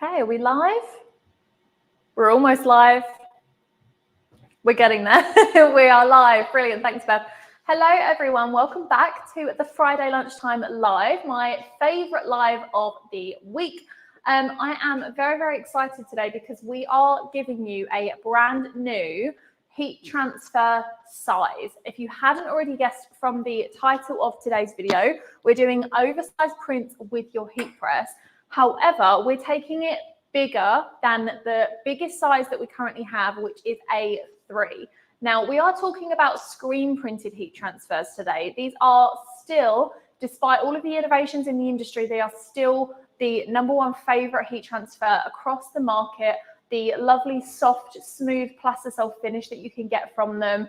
Okay, are we live? We're almost live. We're getting there. We are live. Brilliant. Thanks, Beth. Hello, everyone. Welcome back to the Friday Lunchtime Live, my favorite live of the week. I am very, very excited today because we are giving you a brand new heat transfer size. If you hadn't already guessed from the title of today's video, we're doing oversized prints with your heat press. However, we're taking it bigger than the biggest size that we currently have, which is A3. Now, we are talking about screen printed heat transfers today. These are still, despite all of the innovations in the industry, they are still the #1 favorite heat transfer across the market. The lovely, soft, smooth plasticell finish that you can get from them.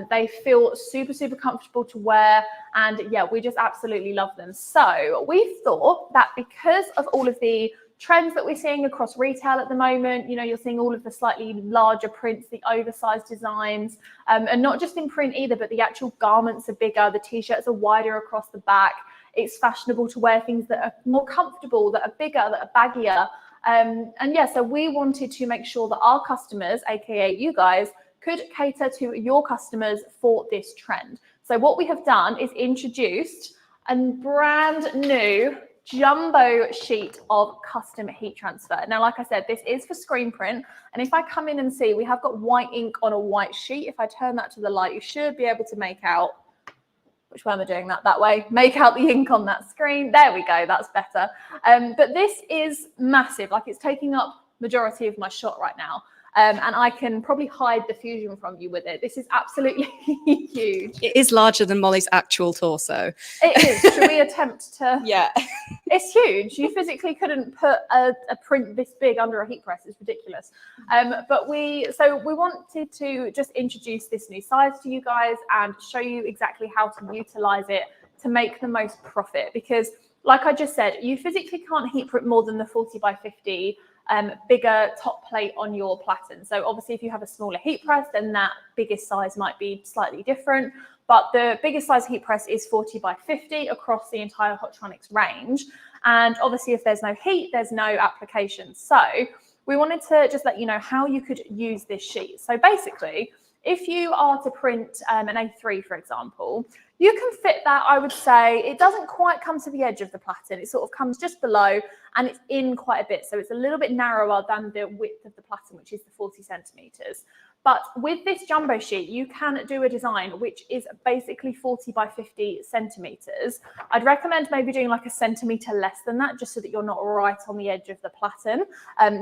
They feel super, super comfortable to wear. And yeah, we just absolutely love them. So we thought that because of all of the trends that we're seeing across retail at the moment, you know, you're seeing all of the slightly larger prints, the oversized designs, and not just in print either, but the actual garments are bigger, the t-shirts are wider across the back. It's fashionable to wear things that are more comfortable, that are bigger, that are baggier. And yeah, so we wanted to make sure that our customers, aka you guys, could cater to your customers for this trend. So what we have done is introduced a brand new jumbo sheet of custom heat transfer. Now, like I said, this is for screen print. And if I come in and see, we have got white ink on a white sheet. If I turn that to the light, you should be able to make out, which way am I doing that way? Make out the ink on that screen. There we go, that's better. But this is massive, like it's taking up majority of my shot right now. And I can probably hide the fusion from you with it. This is absolutely huge. It is larger than Molly's actual torso. It is. Should we attempt to? Yeah. It's huge. You physically couldn't put a print this big under a heat press. It's ridiculous. But we wanted to just introduce this new size to you guys and show you exactly how to utilize it to make the most profit. Because like I just said, you physically can't heat print more than the 40x50 bigger top plate on your platen. So obviously if you have a smaller heat press, then that biggest size might be slightly different. But the biggest size heat press is 40x50 across the entire Hotronix range. And obviously if there's no heat, there's no application. So we wanted to just let you know how you could use this sheet. So basically, if you are to print an A3, for example, you can fit that, I would say, it doesn't quite come to the edge of the platen. It sort of comes just below and it's in quite a bit. So it's a little bit narrower than the width of the platen, which is the 40 centimeters. But with this jumbo sheet, you can do a design which is basically 40x50 centimeters. I'd recommend maybe doing like a centimeter less than that, just so that you're not right on the edge of the platen.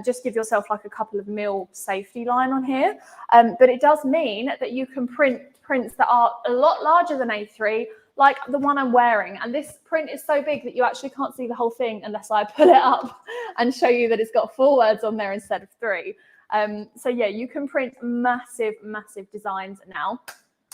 Just give yourself like a couple of mil safety line on here. But it does mean that you can print prints that are a lot larger than A3, like the one I'm wearing. And this print is so big that you actually can't see the whole thing unless I pull it up and show you that it's got 4 words on there instead of 3. So yeah, you can print massive, massive designs now.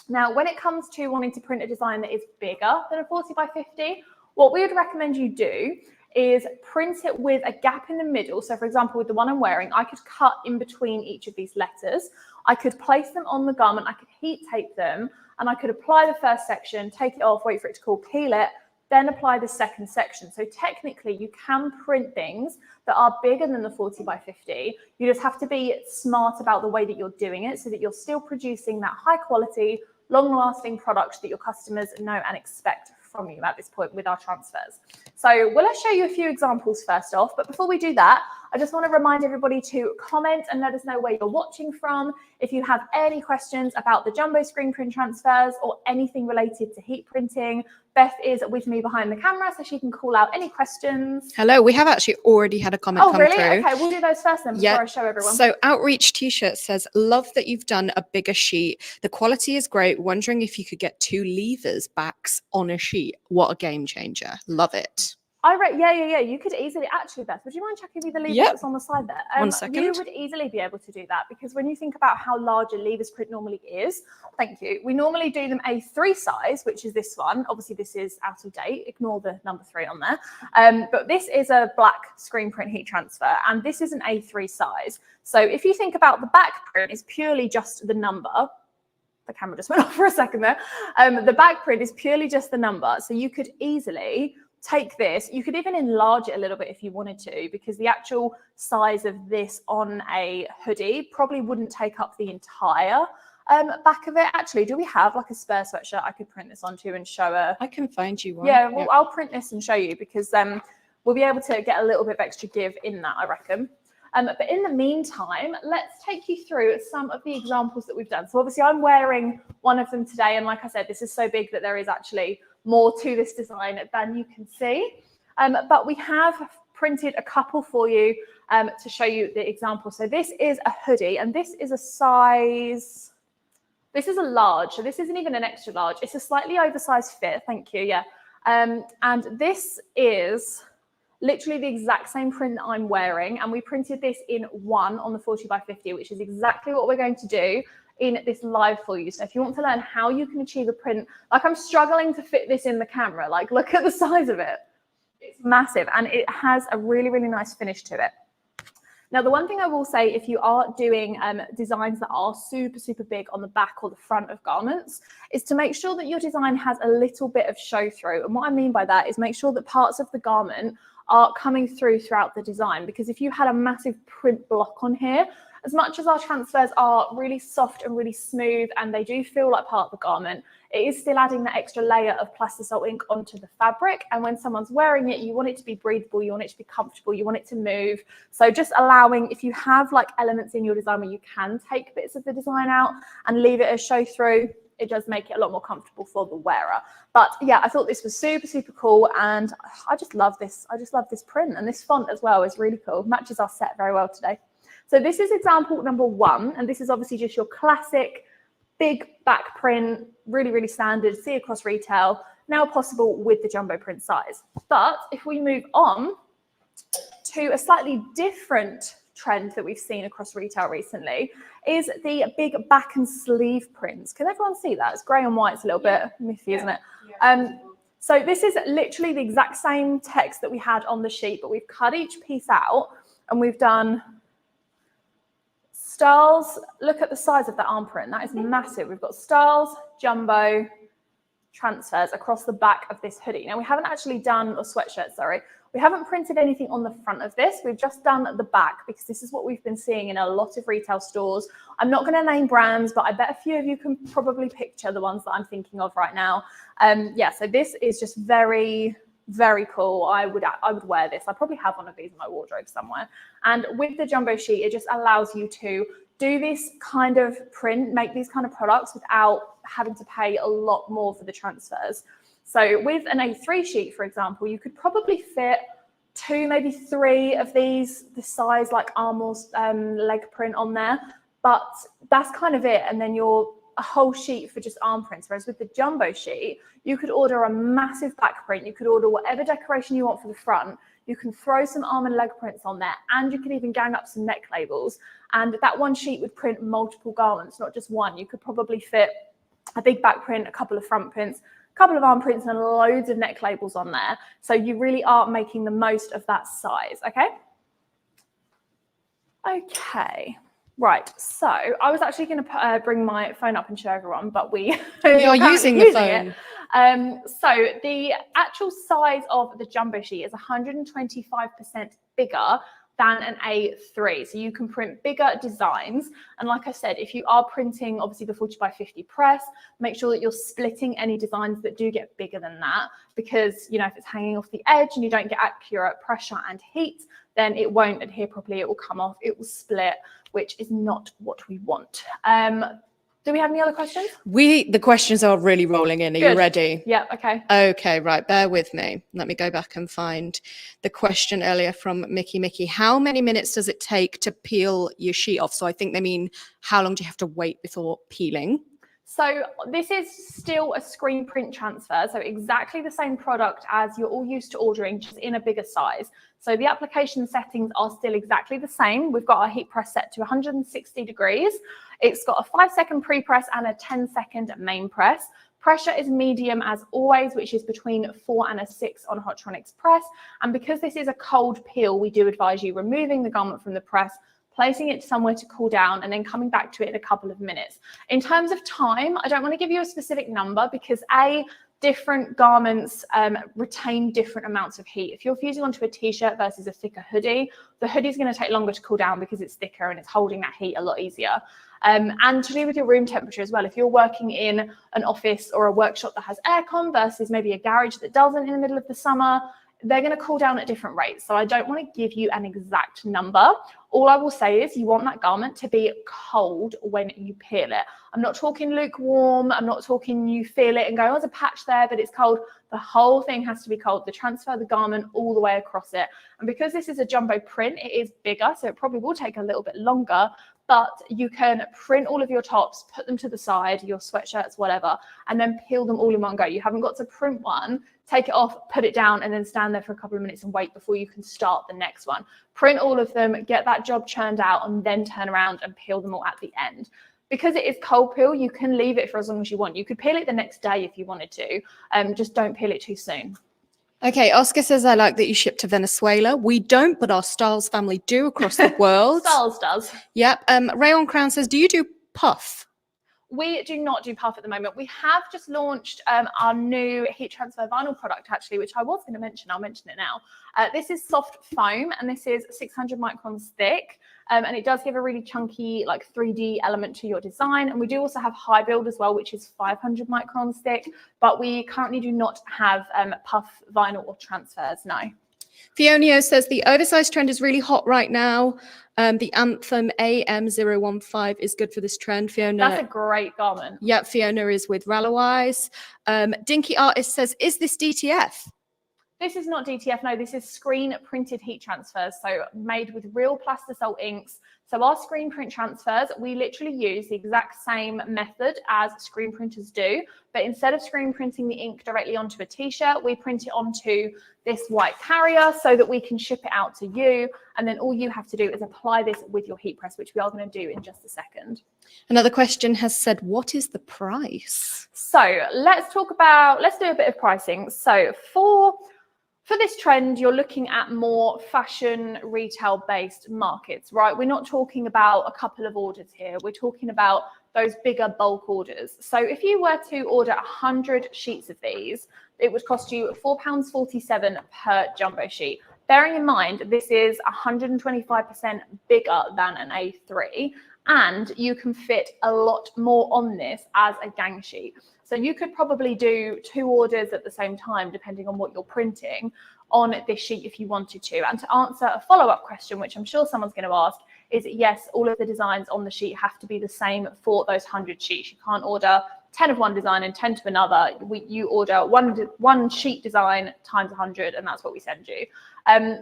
Now, when it comes to wanting to print a design that is bigger than a 40x50, what we would recommend you do is print it with a gap in the middle. So for example, with the one I'm wearing, I could cut in between each of these letters. I could place them on the garment, I could heat tape them, and I could apply the first section, take it off, wait for it to cool, peel it, then apply the second section. So technically you can print things that are bigger than the 40x50. You just have to be smart about the way that you're doing it so that you're still producing that high quality, long lasting product that your customers know and expect from you at this point with our transfers. So will I show you a few examples first off, but before we do that, I just want to remind everybody to comment and let us know where you're watching from. If you have any questions about the jumbo screen print transfers or anything related to heat printing, Beth is with me behind the camera, so she can call out any questions. Hello, we have actually already had a comment come really? through. Okay, we'll do those first then before I show everyone. So Outreach T-shirt says, love that you've done a bigger sheet. The quality is great. Wondering if you could get 2 levers backs on a sheet. What a game changer. Love it. Yeah. You could easily, actually, Beth, would you mind checking me the lever that's on the side there? 1 second. You would easily be able to do that because when you think about how large a levers print normally is, thank you, we normally do them A3 size, which is this one. Obviously, this is out of date. Ignore the number 3 on there. But this is a black screen print heat transfer, and this is an A3 size. So if you think about the back print, is purely just the number. The camera just went off for a second there. The back print is purely just the number. So you could easily take this, you could even enlarge it a little bit if you wanted to, because the actual size of this on a hoodie probably wouldn't take up the entire back of it. Actually, do we have like a spare sweatshirt I could print this onto and show her? I can find you one. Yeah, well, I'll print this and show you, because we'll be able to get a little bit of extra give in that, I reckon. But in the meantime, let's take you through some of the examples that we've done. So obviously I'm wearing one of them today. And like I said, this is so big that there is actually more to this design than you can see. But we have printed a couple for you to show you the example. So this is a hoodie, and this is a size, this is a large. So this isn't even an extra large. It's a slightly oversized fit. Thank you. Yeah. And this is literally the exact same print that I'm wearing, and we printed this in 1 on the 40 by 50, which is exactly what we're going to do in this live for you. So if you want to learn how you can achieve a print, like I'm struggling to fit this in the camera, like look at the size of it. It's massive, and it has a really, really nice finish to it. Now, the one thing I will say, if you are doing designs that are super, super big on the back or the front of garments, is to make sure that your design has a little bit of show through. And what I mean by that is make sure that parts of the garment are coming throughout the design, because if you had a massive print block on here, as much as our transfers are really soft and really smooth and they do feel like part of the garment, it is still adding that extra layer of plastisol ink onto the fabric. And when someone's wearing it, you want it to be breathable, you want it to be comfortable, you want it to move. So just allowing, if you have like elements in your design where you can take bits of the design out and leave it as show through, it does make it a lot more comfortable for the wearer. But yeah, I thought this was super, super cool. And I just love this. I just love this print, and this font as well is really cool. Matches our set very well today. So this is example number 1. And this is obviously just your classic big back print, really, really standard, see across retail, now possible with the jumbo print size. But if we move on to a slightly different trend that we've seen across retail recently, is the big back and sleeve prints. Can everyone see that? It's grey and white. It's a little bit miffy, isn't it? So this is literally the exact same text that we had on the sheet, but we've cut each piece out and we've done styles. Look at the size of that arm print. That is massive. We've got styles, jumbo, transfers across the back of this hoodie. Now we haven't actually done, or sweatshirt, sorry. We haven't printed anything on the front of this. We've just done the back, because this is what we've been seeing in a lot of retail stores. I'm not going to name brands, but I bet a few of you can probably picture the ones that I'm thinking of right now. Yeah, so this is just very, very cool. I would wear this. I probably have one of these in my wardrobe somewhere. And with the jumbo sheet, it just allows you to do this kind of print, make these kind of products without having to pay a lot more for the transfers. So with an A3 sheet, for example, you could probably fit 2, maybe 3 of these, the size like arm or leg print on there, but that's kind of it. And then you're a whole sheet for just arm prints. Whereas with the jumbo sheet, you could order a massive back print. You could order whatever decoration you want for the front. You can throw some arm and leg prints on there, and you can even gang up some neck labels. And that one sheet would print multiple garments, not just one. You could probably fit a big back print, a couple of front prints, a couple of arm prints, and loads of neck labels on there. So you really are making the most of that size, okay? Okay. Right, so I was actually going to bring my phone up and show everyone, but we are using the phone. So the actual size of the jumbo sheet is 125% bigger than an A3. So you can print bigger designs. And like I said, if you are printing, obviously the 40 by 50 press, make sure that you're splitting any designs that do get bigger than that, because, you know, if it's hanging off the edge and you don't get accurate pressure and heat, then it won't adhere properly. It will come off, it will split, which is not what we want. Do we have any other questions? The questions are really rolling in. Are you ready? Yeah, okay. Okay, right. Bear with me. Let me go back and find the question earlier from Mickey. How many minutes does it take to peel your sheet off? So I think they mean, how long do you have to wait before peeling? So this is still a screen print transfer. So exactly the same product as you're all used to ordering, just in a bigger size. So the application settings are still exactly the same. We've got our heat press set to 160 degrees. It's got a 5-second pre-press and a 10-second main press. Pressure is medium as always, which is between 4 and a 6 on Hotronics press. And because this is a cold peel, we do advise you removing the garment from the press, placing it somewhere to cool down, and then coming back to it in a couple of minutes. In terms of time, I don't want to give you a specific number because A, different garments retain different amounts of heat. If you're fusing onto a t-shirt versus a thicker hoodie, the hoodie is going to take longer to cool down because it's thicker and it's holding that heat a lot easier. And to do with your room temperature as well, if you're working in an office or a workshop that has aircon versus maybe a garage that doesn't in the middle of the summer, they're going to cool down at different rates. So I don't want to give you an exact number. All I will say is you want that garment to be cold when you peel it. I'm not talking lukewarm. I'm not talking you feel it and go, oh, there's a patch there, but it's cold. The whole thing has to be cold. The transfer of the garment all the way across it. And because this is a jumbo print, it is bigger, so it probably will take a little bit longer, but you can print all of your tops, put them to the side, your sweatshirts, whatever, and then peel them all in one go. You haven't got to print one, take it off, put it down, and then stand there for a couple of minutes and wait before you can start the next one. Print all of them, get that job churned out, and then turn around and peel them all at the end. Because it is cold peel, you can leave it for as long as you want. You could peel it the next day if you wanted to. Just don't peel it too soon. Okay, Oscar says, I like that you ship to Venezuela. We don't, but our Styles family do across the world. Styles does. Yep. Rayon Crown says, do you do puff? We do not do puff at the moment. We have just launched our new heat transfer vinyl product, actually, which I was going to mention. I'll mention it now. This is soft foam, and this is 600 microns thick. And it does give a really chunky, like 3D element to your design. And we do also have high build as well, which is 500 microns thick. But we currently do not have puff vinyl or transfers, no. Fionio says the oversized trend is really hot right now. The Anthem AM015 is good for this trend. Fiona, that's a great garment. Yep, Fiona is with Rallowise. Dinky Artist says, is this DTF? This is not DTF, no, this is screen printed heat transfers, so made with real plastisol inks. So our screen print transfers, we literally use the exact same method as screen printers do, but instead of screen printing the ink directly onto a t-shirt, we print it onto this white carrier so that we can ship it out to you, and then all you have to do is apply this with your heat press, which we are going to do in just a second. Another question has said, what is the price? So let's do a bit of pricing. So for this trend, you're looking at more fashion retail-based markets, right? We're not talking about a couple of orders here. We're talking about those bigger bulk orders. So if you were to order 100 sheets of these, it would cost you £4.47 per jumbo sheet. Bearing in mind, this is 125% bigger than an A3, and you can fit a lot more on this as a gang sheet. So you could probably do 2 orders at the same time, depending on what you're printing on this sheet if you wanted to. And to answer a follow-up question, which I'm sure someone's going to ask, is yes, all of the designs on the sheet have to be the same for those 100 sheets. You can't order 10 of one design and 10 to another. You order one sheet design times 100, and that's what we send you.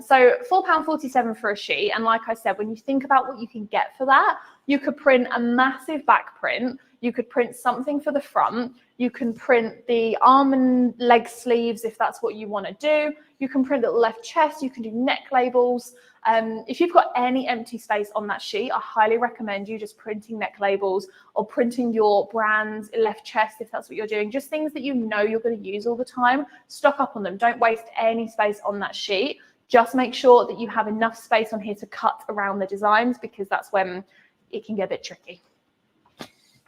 So £4.47 for a sheet. And like I said, when you think about what you can get for that, you could print a massive back print. You could print something for the front. You can print the arm and leg sleeves if that's what you want to do. You can print the left chest. You can do neck labels. If you've got any empty space on that sheet, I highly recommend you just printing neck labels or printing your brand's left chest if that's what you're doing. Just things that you know you're going to use all the time. Stock up on them. Don't waste any space on that sheet. Just make sure that you have enough space on here to cut around the designs, because that's when it can get a bit tricky.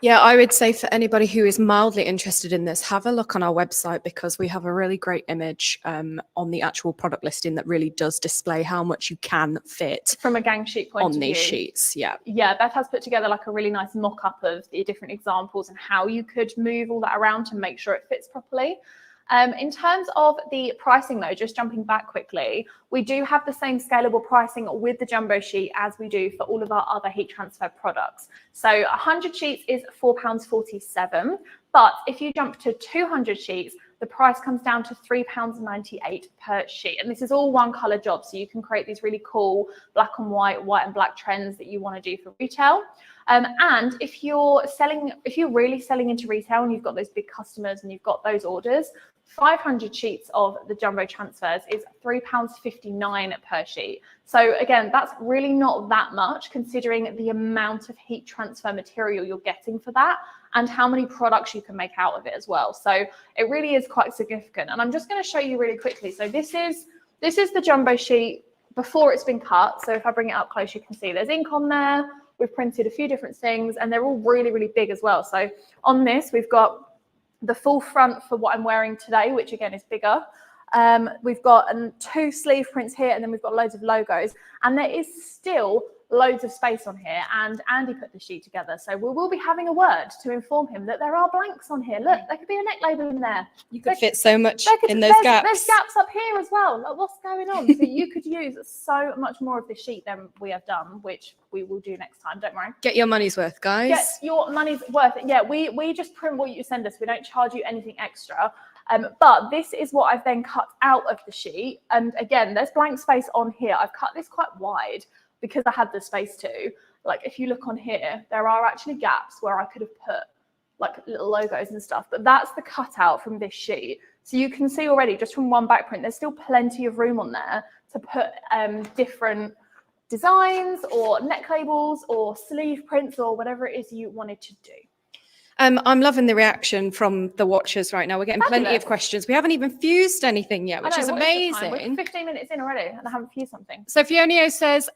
Yeah, I would say for anybody who is mildly interested in this, have a look on our website, because we have a really great image on the actual product listing that really does display how much you can fit from a gang sheet point of view on these sheets. Yeah, Beth has put together like a really nice mock-up of the different examples and how you could move all that around to make sure it fits properly. In terms of the pricing though, just jumping back quickly, we do have the same scalable pricing with the jumbo sheet as we do for all of our other heat transfer products. So 100 sheets is £4.47, but if you jump to 200 sheets, the price comes down to £3.98 per sheet. And this is all one color job, so you can create these really cool black and white, white and black trends that you want to do for retail. And if you're really selling into retail and you've got those big customers and you've got those orders, 500 sheets of the jumbo transfers is £3.59 per sheet. So again, that's really not that much considering the amount of heat transfer material you're getting for that and how many products you can make out of it as well. So it really is quite significant. And I'm just going to show you really quickly. So this is the jumbo sheet before it's been cut. So if I bring it up close, you can see there's ink on there. We've printed a few different things and they're all really, really big as well. So on this, we've got the full front for what I'm wearing today, which again is bigger. We've got 2 sleeve prints here, and then we've got loads of logos, and there is still loads of space on here, and Andy put the sheet together, so we will be having a word to inform him that there are blanks on here. Look, there could be a neck label in there. You could fit so much in those gaps. There's gaps up here as well. Like, what's going on? So you could use so much more of the sheet than we have done, which we will do next time. Don't worry. Get your money's worth, guys. Get your money's worth. Yeah, we just print what you send us. We don't charge you anything extra. But this is what I've then cut out of the sheet. And again, there's blank space on here. I've cut this quite wide because I had the space to. Like, if you look on here, there are actually gaps where I could have put like little logos and stuff, but that's the cutout from this sheet. So you can see already just from one back print, there's still plenty of room on there to put different designs or neck labels or sleeve prints or whatever it is you wanted to do. I'm loving the reaction from the watchers right now. We're getting plenty of questions. We haven't even fused anything yet, which is amazing. We're 15 minutes in already and I haven't fused something. So Fionio says,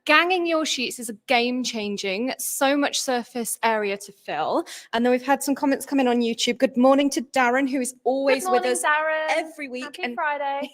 ganging your sheets is a game changing, so much surface area to fill. And then we've had some comments come in on YouTube. Good morning to Darren, who is always with us Darren. every week. Happy Friday.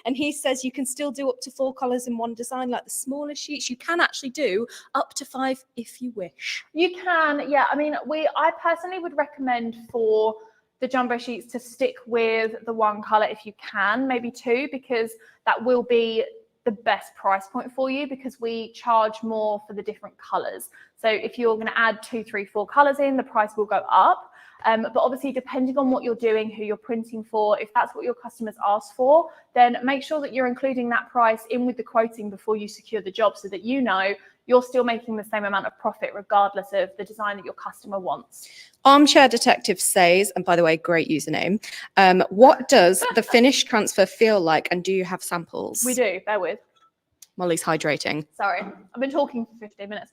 And he says you can still do up to 4 colours in one design, like the smaller sheets. You can actually do up to 5 if you wish. You can, yeah. I mean, I personally would recommend for the jumbo sheets to stick with the 1 color if you can, maybe 2, because that will be the best price point for you, because we charge more for the different colors. So if you're going to add 2, 3, 4 colors in, the price will go up. But obviously, depending on what you're doing, who you're printing for, if that's what your customers ask for, then make sure that you're including that price in with the quoting before you secure the job, so that you know you're still making the same amount of profit regardless of the design that your customer wants. Armchair Detective says, and by the way, great username, what does the finished transfer feel like, and do you have samples? We do, bear with. Molly's hydrating. Sorry, I've been talking for 15 minutes.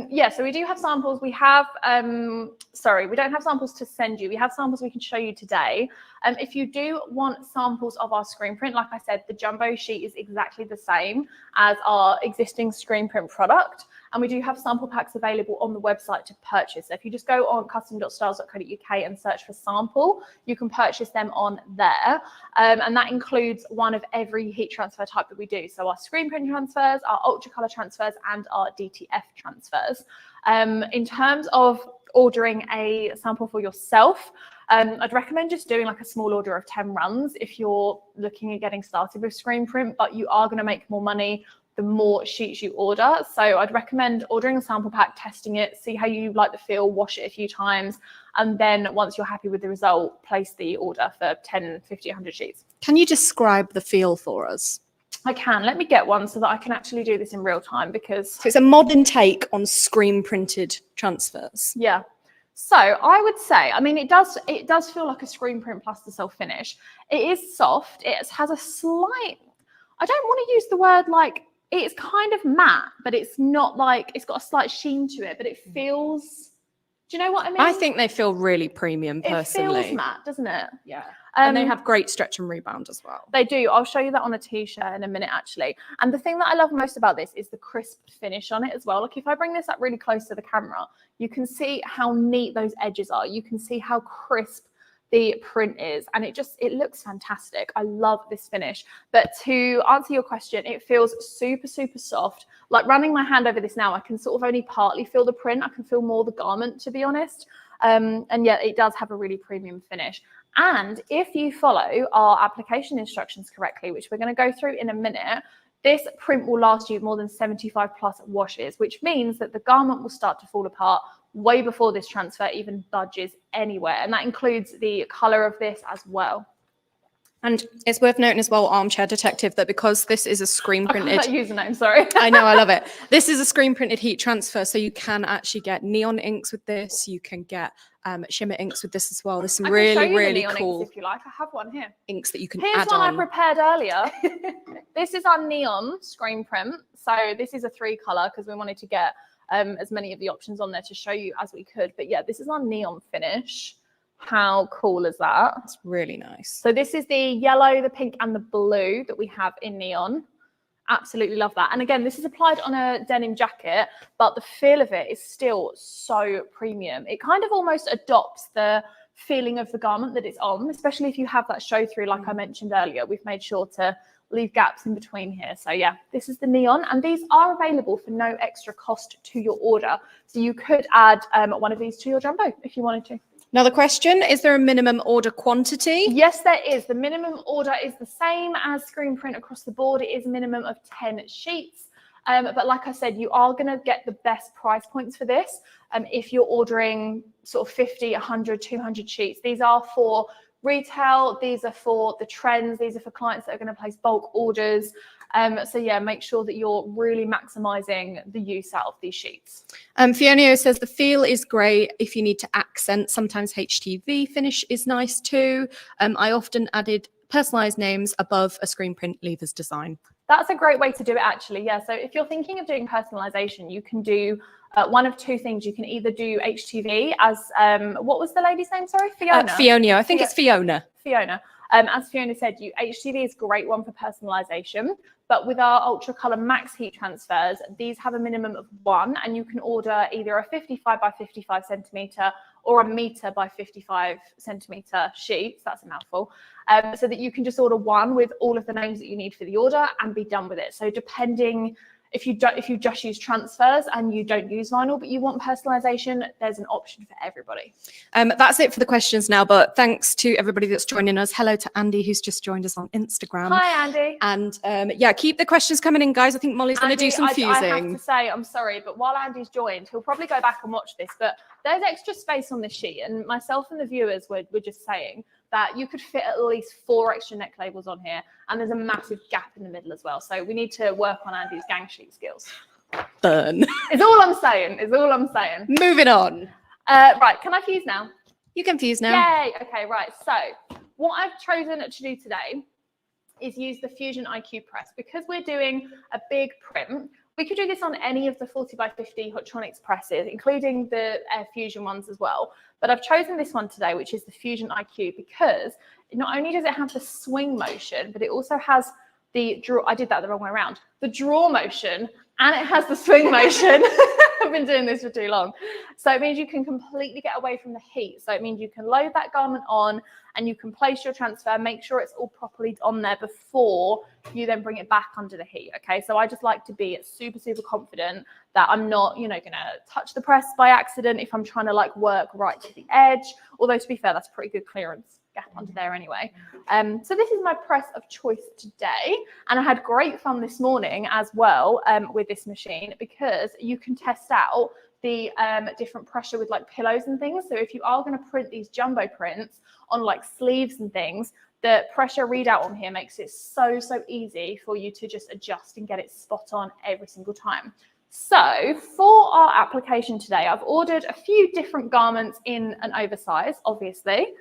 Yeah, so we do have samples. We have, we don't have samples to send you. We have samples we can show you today. If you do want samples of our screen print, like I said, the jumbo sheet is exactly the same as our existing screen print product. And we do have sample packs available on the website to purchase. So if you just go on custom.styles.co.uk and search for sample, you can purchase them on there. And that includes one of every heat transfer type that we do. So our screen print transfers, our ultra color transfers, and our DTF transfers. In terms of ordering a sample for yourself, I'd recommend just doing like a small order of 10 runs if you're looking at getting started with screen print, but you are going to make more money the more sheets you order. So I'd recommend ordering a sample pack, testing it, see how you like the feel, wash it a few times, and then once you're happy with the result, place the order for 10, 50, 100 sheets. Can you describe the feel for us? I can. Let me get one so that I can actually do this in real time, because So it's a modern take on screen printed transfers. Yeah. So I would say, I mean, it does feel like a screen print plus the self finish. It is soft. It has a slight, I don't want to use the word like, it's kind of matte, but it's not like, it's got a slight sheen to it, but it feels, do you know what I mean? I think they feel really premium personally. It feels matte, doesn't it? Yeah. And they have great stretch and rebound as well. They do. I'll show you that on a t-shirt in a minute, actually. And the thing that I love most about this is the crisp finish on it as well. Like, if I bring this up really close to the camera, you can see how neat those edges are. You can see how crisp the print is, and it looks fantastic. I love this finish. But to answer your question, it feels super, super soft. Like, running my hand over this now, I can sort of only partly feel the print. I can feel more the garment, to be honest. And yet it does have a really premium finish. And if you follow our application instructions correctly, which we're going to go through in a minute, this print will last you more than 75 plus washes, which means that the garment will start to fall apart way before this transfer even budges anywhere. And that includes the color of this as well. And it's worth noting as well, Armchair Detective, that because this is a screen printed username, sorry. I know, I love it. This is a screen printed heat transfer, so you can actually get neon inks with this. You can get shimmer inks with this as well. There's some really cool inks if you like. I have one here. Inks that you can Here's add one on. I prepared earlier. This is our neon screen print. So this is a 3 color because we wanted to get as many of the options on there to show you as we could. But yeah, this is our neon finish. How cool is that? It's really nice. So this is the yellow, the pink, and the blue that we have in neon. Absolutely love that. And again, this is applied on a denim jacket, but the feel of it is still so premium. It kind of almost adopts the feeling of the garment that it's on, especially if you have that show through, like I mentioned earlier. We've made sure to leave gaps in between here. So yeah, this is the neon, and these are available for no extra cost to your order. So you could add one of these to your jumbo if you wanted to. Another question, is there a minimum order quantity? Yes, there is. The minimum order is the same as screen print across the board. It is a minimum of 10 sheets. But like I said, you are going to get the best price points for this. If you're ordering sort of 50, 100, 200 sheets, these are for retail, these are for the trends, these are for clients that are going to place bulk orders. So yeah, make sure that you're really maximizing the use out of these sheets. Fiona says the feel is great if you need to accent. Sometimes HTV finish is nice too. I often added personalized names above a screen print lever's design. That's a great way to do it, actually. Yeah. So if you're thinking of doing personalization, you can do one of two things. You can either do HTV as, what was the lady's name? Sorry, Fiona. Fiona. I think it's Fiona. Fiona. As Fiona said, HTV is a great one for personalization. But with our Ultra Color Max heat transfers, these have a minimum of 1, and you can order either a 55 by 55 centimeter or a meter by 55 centimeter sheets. That's a mouthful. So that you can just order 1 with all of the names that you need for the order and be done with it. So depending, if you just use transfers and you don't use vinyl, but you want personalization, there's an option for everybody. That's it for the questions now, but thanks to everybody that's joining us. Hello to Andy, who's just joined us on Instagram. Hi, Andy. And yeah, keep the questions coming in, guys. I think Molly's going to do some fusing. I have to say, I'm sorry, but while Andy's joined, he'll probably go back and watch this, but there's extra space on this sheet, and myself and the viewers were just saying that you could fit at least 4 extra neck labels on here, and there's a massive gap in the middle as well. So we need to work on Andy's gang sheet skills. Burn. Is all I'm saying. Is all I'm saying. Moving on. Right, can I fuse now? You can fuse now. Yay. Okay, right. So what I've chosen to do today is use the Fusion IQ press. Because we're doing a big print, we could do this on any of the 40 by 50 Hotronics presses, including the Air Fusion ones as well. But I've chosen this one today, which is the Fusion IQ, because not only does it have the swing motion, but it also has the draw. I did that the wrong way around. The draw motion, and it has the swing motion. I've been doing this for too long. So it means you can completely get away from the heat. So it means you can load that garment on and you can place your transfer, make sure it's all properly on there before you then bring it back under the heat. Okay, so I just like to be super, super confident that I'm not, going to touch the press by accident if I'm trying to like work right to the edge. Although to be fair, that's pretty good clearance gap under there anyway. So this is my press of choice today, and I had great fun this morning as well with this machine, because you can test out the different pressure with like pillows and things. So if you are going to print these jumbo prints on like sleeves and things, the pressure readout on here makes it so easy for you to just adjust and get it spot on every single time. So for our application today, I've ordered a few different garments in an oversize, obviously.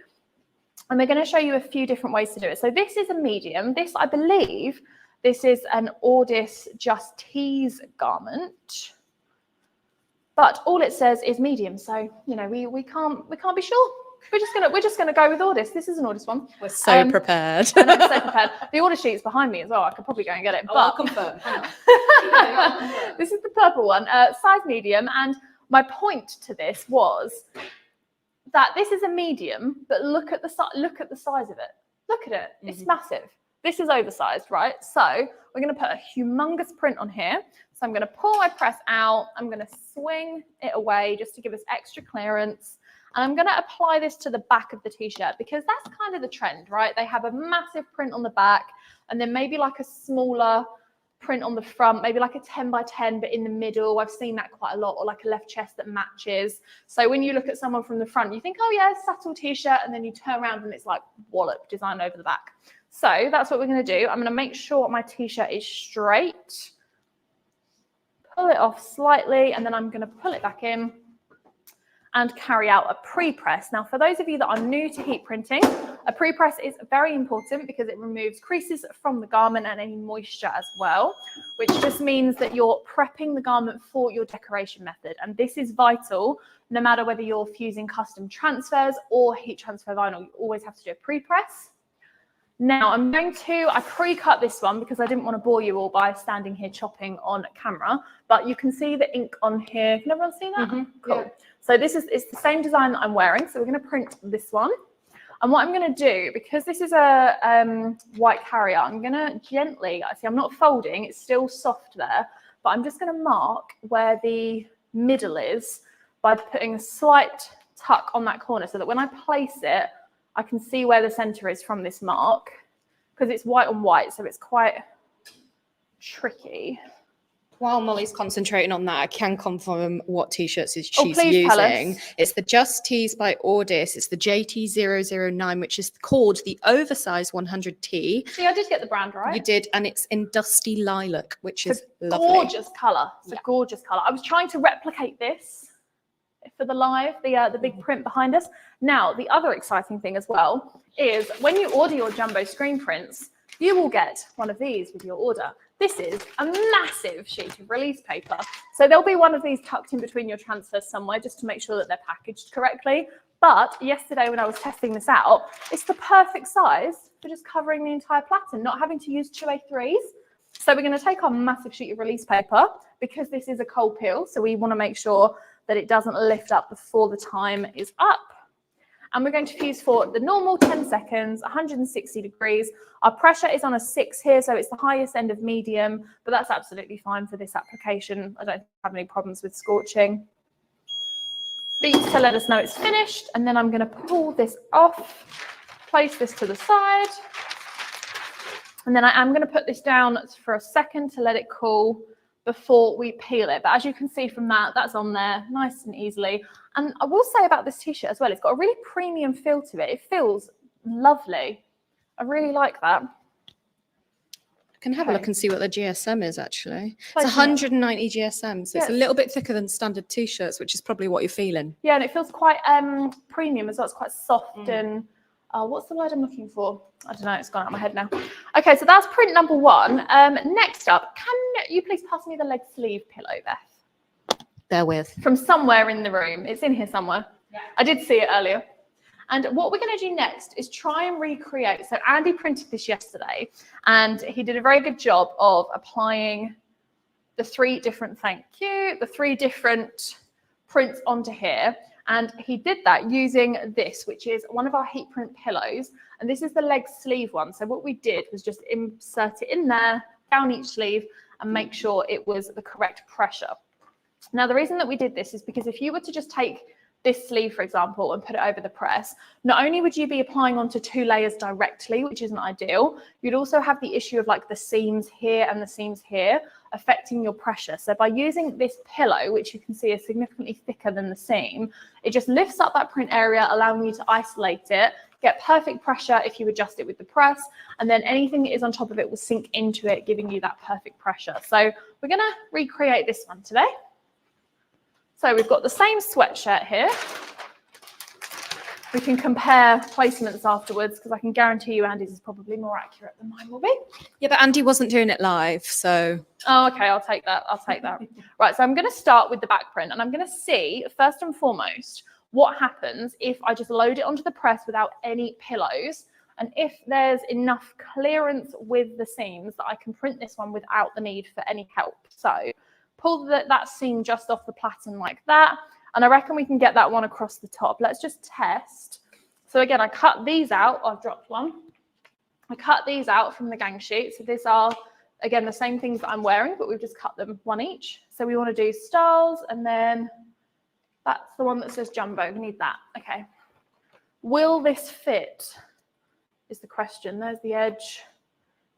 And we're going to show you a few different ways to do it. So this is a medium. This, I believe, this is an Ordis Just Tees garment. But all it says is medium. So, we can't be sure. We're just gonna go with Ordis. This is an Ordis one. We're so prepared. And I'm so prepared. The order sheet's behind me as well. I could probably go and get it. I'll confirm. This is the purple one, size medium. And my point to this was that this is a medium, but look at the size of it. Look at it. It's massive. This is oversized, right? So we're going to put a humongous print on here. So I'm going to pull my press out. I'm going to swing it away just to give us extra clearance. And I'm going to apply this to the back of the t-shirt, because that's kind of the trend, right? They have a massive print on the back, and then maybe like a smaller print on the front, maybe like a 10 by 10, but in the middle. I've seen that quite a lot, or like a left chest that matches. So when you look at someone from the front, you think, oh yeah, subtle t-shirt, and then you turn around and it's like wallop design over the back. So that's what we're going to do. I'm going to make sure my t-shirt is straight, pull it off slightly, and then I'm going to pull it back in and carry out a pre-press. Now, for those of you that are new to heat printing, a pre-press is very important because it removes creases from the garment and any moisture as well, which just means that you're prepping the garment for your decoration method. And this is vital, no matter whether you're fusing custom transfers or heat transfer vinyl. You always have to do a pre-press. Now I pre-cut this one because I didn't want to bore you all by standing here chopping on camera, but you can see the ink on here. Can everyone see that? Cool. Yeah. So it's the same design that I'm wearing. So we're going to print this one. And what I'm going to do, because this is a white carrier, I'm going to gently, see, I'm not folding, it's still soft there, but I'm just going to mark where the middle is by putting a slight tuck on that corner so that when I place it, I can see where the center is from this mark, because it's white on white, so it's quite tricky. While Molly's concentrating on that, I can confirm what t-shirts she's please tell using. us. It's the Just Tees by Audis. It's the JT009, which is called the Oversized 100T. See, I did get the brand right. You did, and it's in Dusty Lilac, which is lovely. Gorgeous colour. It's a gorgeous colour. I was trying to replicate this for the live, the big print behind us. Now, the other exciting thing as well is when you order your jumbo screen prints, you will get one of these with your order. This is a massive sheet of release paper. So there'll be one of these tucked in between your transfers somewhere just to make sure that they're packaged correctly. But yesterday when I was testing this out, it's the perfect size for just covering the entire platen, not having to use 2A3s. So we're going to take our massive sheet of release paper because this is a cold peel. So we want to make sure that it doesn't lift up before the time is up. And we're going to fuse for the normal 10 seconds, 160 degrees. Our pressure is on a 6 here, so it's the highest end of medium, but that's absolutely fine for this application. I don't have any problems with scorching. Beeps to let us know it's finished, and then I'm going to pull this off, place this to the side, and then I am going to put this down for a second to let it cool before we peel it. But as you can see from that, that's on there nice and easily. And I will say about this t-shirt as well, it's got a really premium feel to it. It feels lovely. I really like that. I can have a look and see what the GSM is actually. It's 190 GSM, so it's a little bit thicker than standard t-shirts, which is probably what you're feeling. Yeah, and it feels quite premium as well. It's quite soft and what's the word I'm looking for? I don't know, it's gone out of my head now. Okay, so that's print number 1. Next up, can you please pass me the leg sleeve pillow, Beth? Bear with. From somewhere in the room. It's in here somewhere. Yeah. I did see it earlier. And what we're going to do next is try and recreate. So Andy printed this yesterday, and he did a very good job of applying the 3 different, the 3 different prints onto here. And he did that using this, which is one of our heat print pillows. And this is the leg sleeve one. So what we did was just insert it in there, down each sleeve, and make sure it was the correct pressure. Now, the reason that we did this is because if you were to just take this sleeve, for example, and put it over the press, not only would you be applying onto 2 layers directly, which isn't ideal, you'd also have the issue of like the seams here and the seams here affecting your pressure. So by using this pillow, which you can see is significantly thicker than the seam, it just lifts up that print area, allowing you to isolate it, get perfect pressure if you adjust it with the press, and then anything that is on top of it will sink into it, giving you that perfect pressure. So we're going to recreate this one today. So we've got the same sweatshirt here. We can compare placements afterwards because I can guarantee you Andy's is probably more accurate than mine will be. Yeah, but Andy wasn't doing it live, so. Oh, okay, I'll take that. I'll take that. Right, so I'm going to start with the back print, and I'm going to see, first and foremost, what happens if I just load it onto the press without any pillows, and if there's enough clearance with the seams that I can print this one without the need for any help. So pull that seam just off the platen like that, and I reckon we can get that one across the top. Let's just test. So again, I cut these out. I've dropped one. I cut these out from the gang sheet. So these are, again, the same things that I'm wearing, but we've just cut them 1 each. So we want to do styles, and then that's the one that says jumbo. We need that. Okay. Will this fit is the question. There's the edge.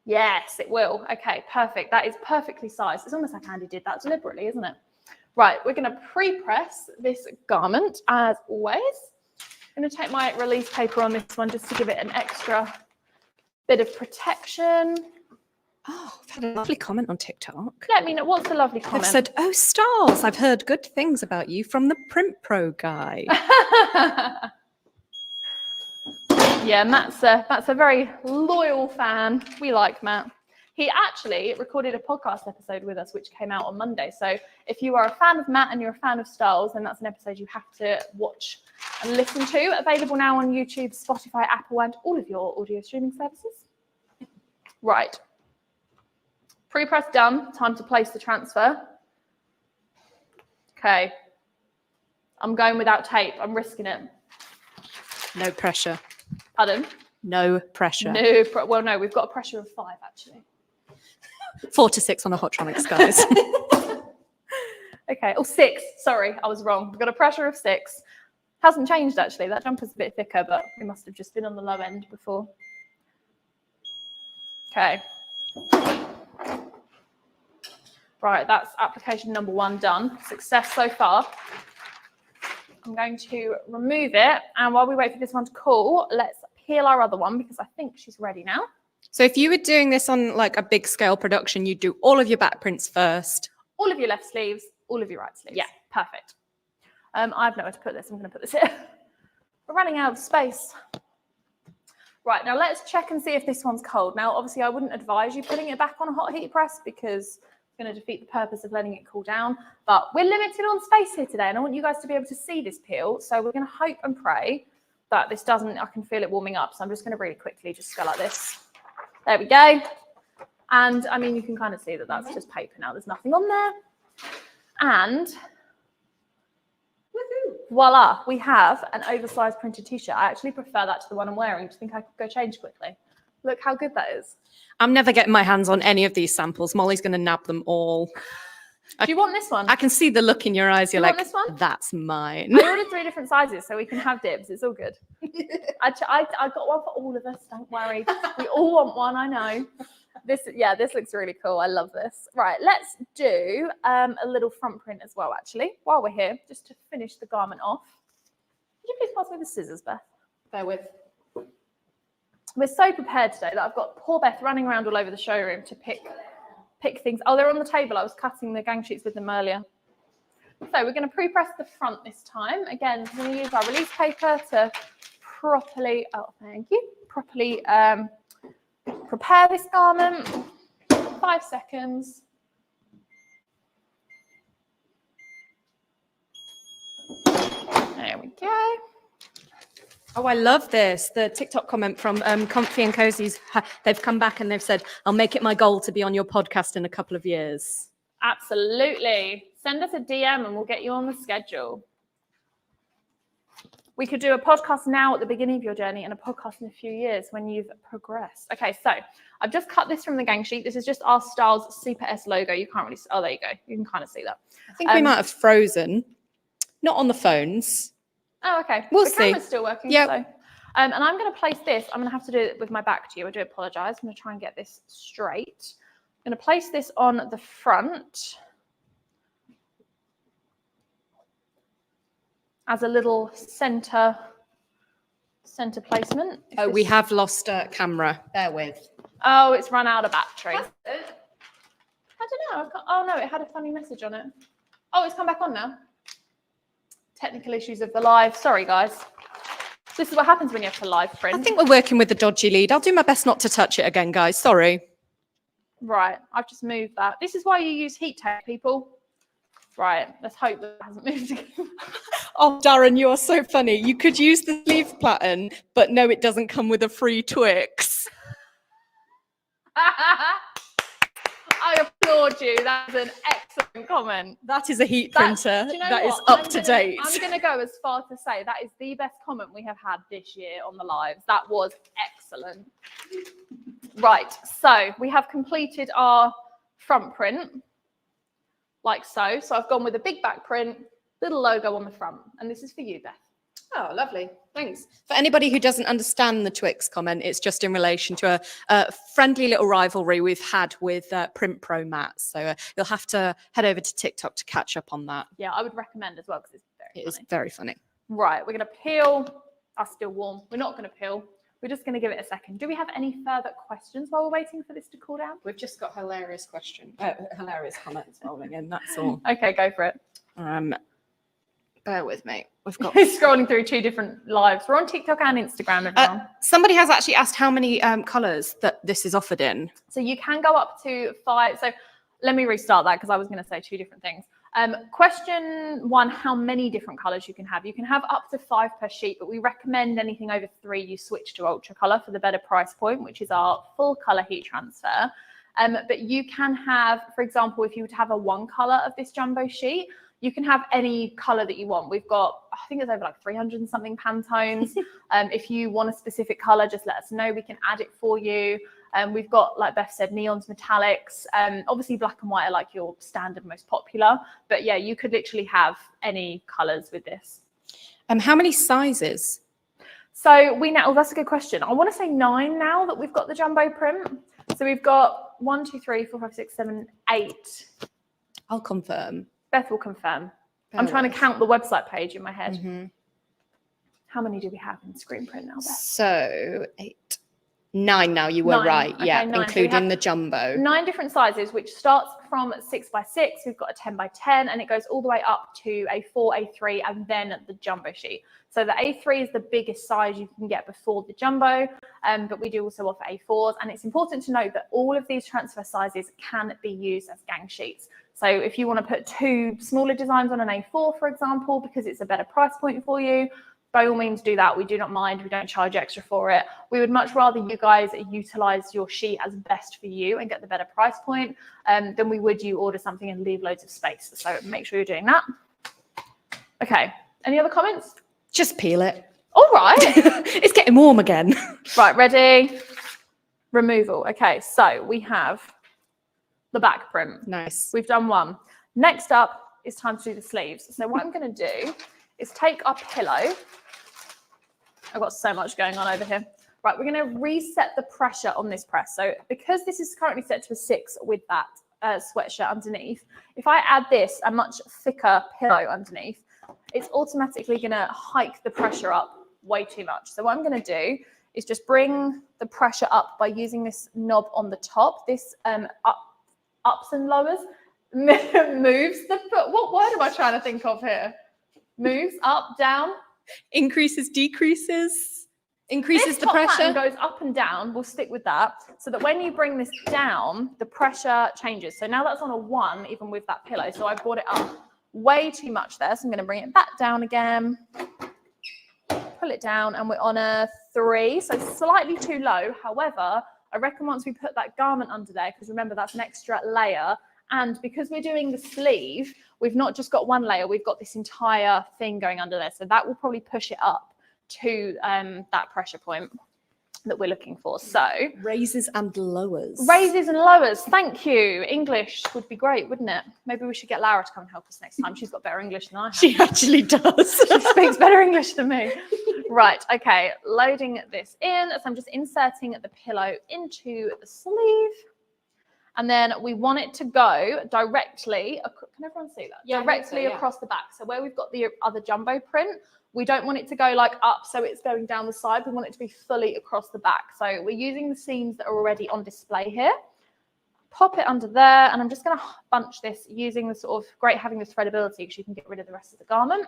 Yes, it will. Okay, perfect. That is perfectly sized. It's almost like Andy did that deliberately, isn't it? Right, we're going to pre-press this garment as always. I'm going to take my release paper on this one just to give it an extra bit of protection. Oh, I've had a lovely comment on TikTok. Let me know. What's the lovely comment? They've said, oh, Stars, I've heard good things about you from the Print Pro guy. Yeah, Matt's a very loyal fan. We like Matt. He actually recorded a podcast episode with us, which came out on Monday. So if you are a fan of Matt and you're a fan of Styles, then that's an episode you have to watch and listen to. Available now on YouTube, Spotify, Apple, and all of your audio streaming services. Right. Pre-press done. Time to place the transfer. Okay. I'm going without tape. I'm risking it. No pressure. Pardon? No pressure. Well, no, we've got a pressure of 5, actually. 4 to 6 on a Hotronics, guys. Okay. Oh, 6. Sorry, I was wrong. We've got a pressure of 6. Hasn't changed, actually. That jumper's a bit thicker, but we must have just been on the low end before. Okay. Right, that's application number 1 done. Success so far. I'm going to remove it. And while we wait for this one to cool, let's peel our other one because I think she's ready now. So if you were doing this on like a big scale production, you'd do all of your back prints first. All of your left sleeves, all of your right sleeves. Yeah. Perfect. I've nowhere to put this. I'm going to put this here. We're running out of space. Right, now let's check and see if this one's cold. Now, obviously, I wouldn't advise you putting it back on a hot heat press because going to defeat the purpose of letting it cool down, but we're limited on space here today and I want you guys to be able to see this peel, so we're going to hope and pray that this doesn't, I can feel it warming up, so I'm just going to really quickly just go like this. There we go. And I mean, you can kind of see that that's just paper now, there's nothing on there. And voila, we have an oversized printed t-shirt. I actually prefer that to the one I'm wearing. Do you think I could go change quickly? Look how good that is. I'm never getting my hands on any of these samples. Molly's going to nab them all. Do you want this one? I can see the look in your eyes. You're want like, this one? That's mine. I ordered 3 different sizes so we can have dibs. It's all good. I got one for all of us. Don't worry. We all want one. I know. This looks really cool. I love this. Right, let's do a little front print as well, actually, while we're here, just to finish the garment off. Could you please pass me the scissors, Beth? Bear with. We're so prepared today that I've got poor Beth running around all over the showroom to pick things. Oh, they're on the table. I was cutting the gang sheets with them earlier. So we're going to pre-press the front this time. Again, we're going to use our release paper to properly, prepare this garment. 5 seconds. There we go. Oh, I love this. The TikTok comment from Comfy and Cozy's, they've come back and they've said, I'll make it my goal to be on your podcast in a couple of years. Absolutely. Send us a DM and we'll get you on the schedule. We could do a podcast now at the beginning of your journey and a podcast in a few years when you've progressed. Okay, so I've just cut this from the gang sheet. This is just our Styles Super S logo. You can't really see. Oh, there you go. You can kind of see that. I think we might have frozen. Not on the phones. Oh, okay. We'll the see. camera's still working. Yep. So, and I'm going to place this. I'm going to have to do it with my back to you. I do apologise. I'm going to try and get this straight. I'm going to place this on the front as a little centre placement. Oh, we have lost a camera. Bear with. Oh, it's run out of battery. I don't know. Oh, no, it had a funny message on it. Oh, it's come back on now. Technical issues of the live. Sorry, guys. This is what happens when you have to live print. I think we're working with a dodgy lead. I'll do my best not to touch it again, guys. Sorry. Right, I've just moved that. This is why you use heat tape, people. Right, let's hope that it hasn't moved again. Oh, Darren, you are so funny. You could use the sleeve pattern, but no, it doesn't come with a free Twix. I applaud you. That's an excellent comment. That is a heat printer. Do you know that what? is up to date. I'm going to go as far to say that is the best comment we have had this year on the lives. That was excellent. Right, so we have completed our front print, like so. So I've gone with a big back print, little logo on the front, and this is for you, Beth. Oh, lovely. Thanks. For anybody who doesn't understand the Twix comment, it's just in relation to a friendly little rivalry we've had with Print Pro Matt. So you'll have to head over to TikTok to catch up on that. Yeah, I would recommend as well because it's very funny. It is very funny. Right, we're going to peel. That's still warm. We're not going to peel. We're just going to give it a second. Do we have any further questions while we're waiting for this to cool down? We've just got hilarious comments rolling in. That's all. Okay, go for it. Bear with me. We've got scrolling through 2 different lives. We're on TikTok and Instagram, everyone. Somebody has actually asked how many colours that this is offered in. So you can go up to 5. So let me restart that because I was going to say 2 different things. Question 1, how many different colors you can have? You can have up to 5 per sheet, but we recommend anything over 3, you switch to ultra color for the better price point, which is our full color heat transfer. But you can have, for example, if you would have a 1 color of this jumbo sheet, you can have any color that you want. We've got, I think it's over like 300 and something Pantones. If you want a specific color, just let us know. We can add it for you. We've got, like Beth said, neons, metallics. Obviously, black and white are like your standard most popular. But yeah, you could literally have any colors with this. How many sizes? So we now, oh, that's a good question. I want to say 9 now that we've got the jumbo print. So we've got 1, 2, 3, 4, 5, 6, 7, 8. I'll confirm. Beth will confirm. I'm trying to count the website page in my head. Mm-hmm. How many do we have in screen print now, Beth? So 8, 9 now, you were 9. right. Okay, yeah, 9. including the jumbo. 9 different sizes, which starts from 6 by 6. We've got a 10 by 10, and it goes all the way up to a 4, A3, and then the jumbo sheet. So the A3 is the biggest size you can get before the jumbo, but we do also offer A4s. And it's important to note that all of these transfer sizes can be used as gang sheets. So if you want to put 2 smaller designs on an A4, for example, because it's a better price point for you, by all means do that. We do not mind. We don't charge extra for it. We would much rather you guys utilize your sheet as best for you and get the better price point than we would you order something and leave loads of space. So make sure you're doing that. Okay. Any other comments? Just peel it. All right. It's getting warm again. Right. Ready? Removal. Okay. So we have the back print. Nice. We've done 1. Next up is time to do the sleeves. So what I'm going to do is take our pillow. I've got so much going on over here. Right, we're going to reset the pressure on this press. So because this is currently set to a 6 with that sweatshirt underneath, if I add this, a much thicker pillow underneath, it's automatically going to hike the pressure up way too much. So what I'm going to do is just bring the pressure up by using this knob on the top. This ups and lowers, moves the, what word am I trying to think of here? Moves up, down. Increases, decreases, increases the pressure. This top pattern goes up and down. We'll stick with that. So that when you bring this down, the pressure changes. So now that's on a 1, even with that pillow. So I brought it up way too much there. So I'm going to bring it back down again. Pull it down, and we're on a 3. So slightly too low. However, I reckon once we put that garment under there, because remember that's an extra layer. And because we're doing the sleeve, we've not just got 1 layer, we've got this entire thing going under there. So that will probably push it up to that pressure point that we're looking for. So raises and lowers. Raises and lowers. Thank you. English would be great, wouldn't it? Maybe we should get Laura to come and help us next time. She's got better English than I have. She actually does. She speaks better English than me. Right. Okay. Loading this in. So I'm just inserting the pillow into the sleeve. And then we want it to go directly, can everyone see that? Yeah, directly across the back. So where we've got the other jumbo print, we don't want it to go like up so it's going down the side. We want it to be fully across the back. So we're using the seams that are already on display here. Pop it under there, and I'm just going to bunch this using the sort of great having the threadability because you can get rid of the rest of the garment.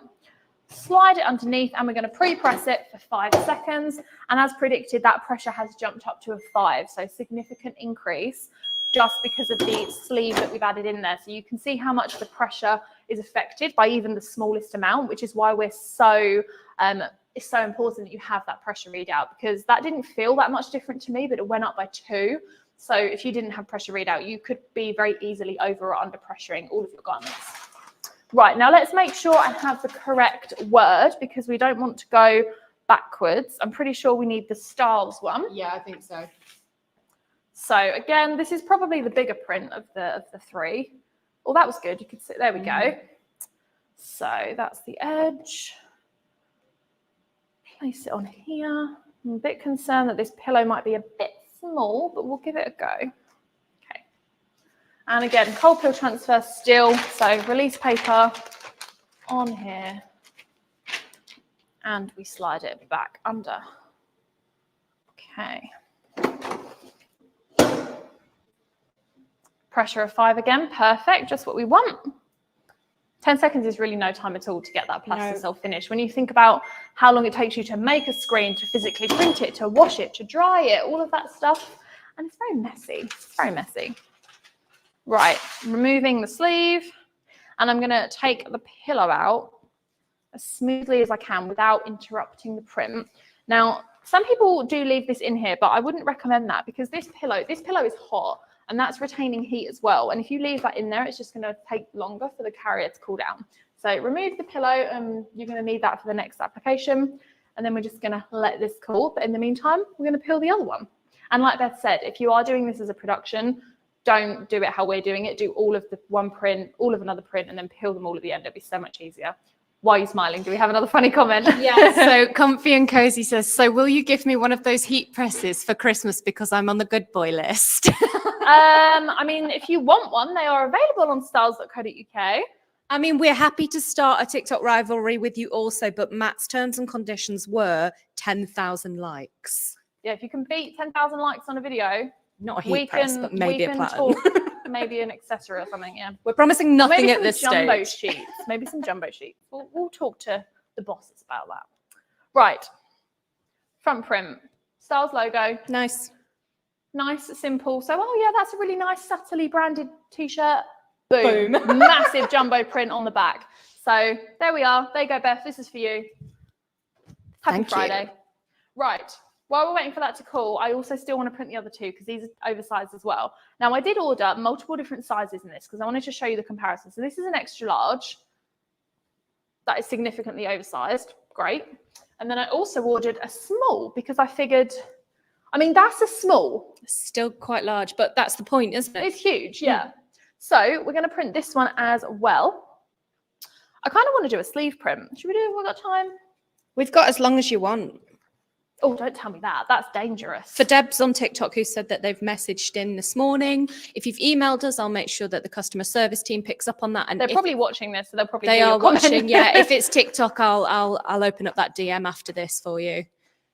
Slide it underneath, and we're going to pre-press it for 5 seconds. And as predicted, that pressure has jumped up to a 5, so significant increase just because of the sleeve that we've added in there. So you can see how much the pressure is affected by even the smallest amount, which is why we're so, it's so important that you have that pressure readout, because that didn't feel that much different to me, but it went up by 2. So if you didn't have pressure readout, you could be very easily over or under pressuring all of your garments. Right, now let's make sure I have the correct word because we don't want to go backwards. I'm pretty sure we need the Styles one. Yeah, I think so. So again, this is probably the bigger print of the 3. Oh, that was good. You could see, there we go. So that's the edge. Place it on here. I'm a bit concerned that this pillow might be a bit small, but we'll give it a go. Okay. And again, cold peel transfer still. So release paper on here. And we slide it back under. Okay. Pressure of 5 again, perfect, just what we want. 10 seconds is really no time at all to get that plastic cell finished. When you think about how long it takes you to make a screen, to physically print it, to wash it, to dry it, all of that stuff, and it's very messy, very messy. Right, removing the sleeve, and I'm going to take the pillow out as smoothly as I can without interrupting the print. Now, some people do leave this in here, but I wouldn't recommend that because this pillow is hot and that's retaining heat as well. And if you leave that in there, it's just going to take longer for the carrier to cool down. So remove the pillow and you're going to need that for the next application. And then we're just going to let this cool. But in the meantime, we're going to peel the other one. And like Beth said, if you are doing this as a production, don't do it how we're doing it. Do all of the one print, all of another print, and then peel them all at the end. It'll be so much easier. Why are you smiling? Do we have another funny comment? Yeah. So Comfy and Cozy says, so will you give me one of those heat presses for Christmas because I'm on the good boy list? I mean, if you want one, they are available on styles.co.uk. I mean, we're happy to start a TikTok rivalry with you also, but Matt's terms and conditions were 10,000 likes. Yeah, if you can beat 10,000 likes on a video, not a heat press, but maybe a platen. Talk, maybe an accessory or something, yeah. We're promising nothing at this stage. Maybe some jumbo sheets. Maybe some jumbo sheets. We'll talk to the bosses about that. Right. Front print. Styles logo. Nice. Nice, simple. So, oh yeah, that's a really nice, subtly branded t-shirt. Boom. Massive jumbo print on the back. So there we are. There you go, Beth. This is for you. Happy Friday. Right. While we're waiting for that to cool, I also still want to print the other two because these are oversized as well. Now, I did order multiple different sizes in this because I wanted to show you the comparison. So this is an extra large. That is significantly oversized. Great. And then I also ordered a small because I figured, I mean, that's a small. It's still quite large, but that's the point, isn't it? It's huge, yeah. So we're going to print this one as well. I kind of want to do a sleeve print. Should we do it? We've got time. We've got as long as you want. Oh, don't tell me that. That's dangerous. For Debs on TikTok who said that they've messaged in this morning, if you've emailed us, I'll make sure that the customer service team picks up on that. And they're probably watching this, so they'll probably. They are watching. Yeah. If it's TikTok, I'll open up that DM after this for you.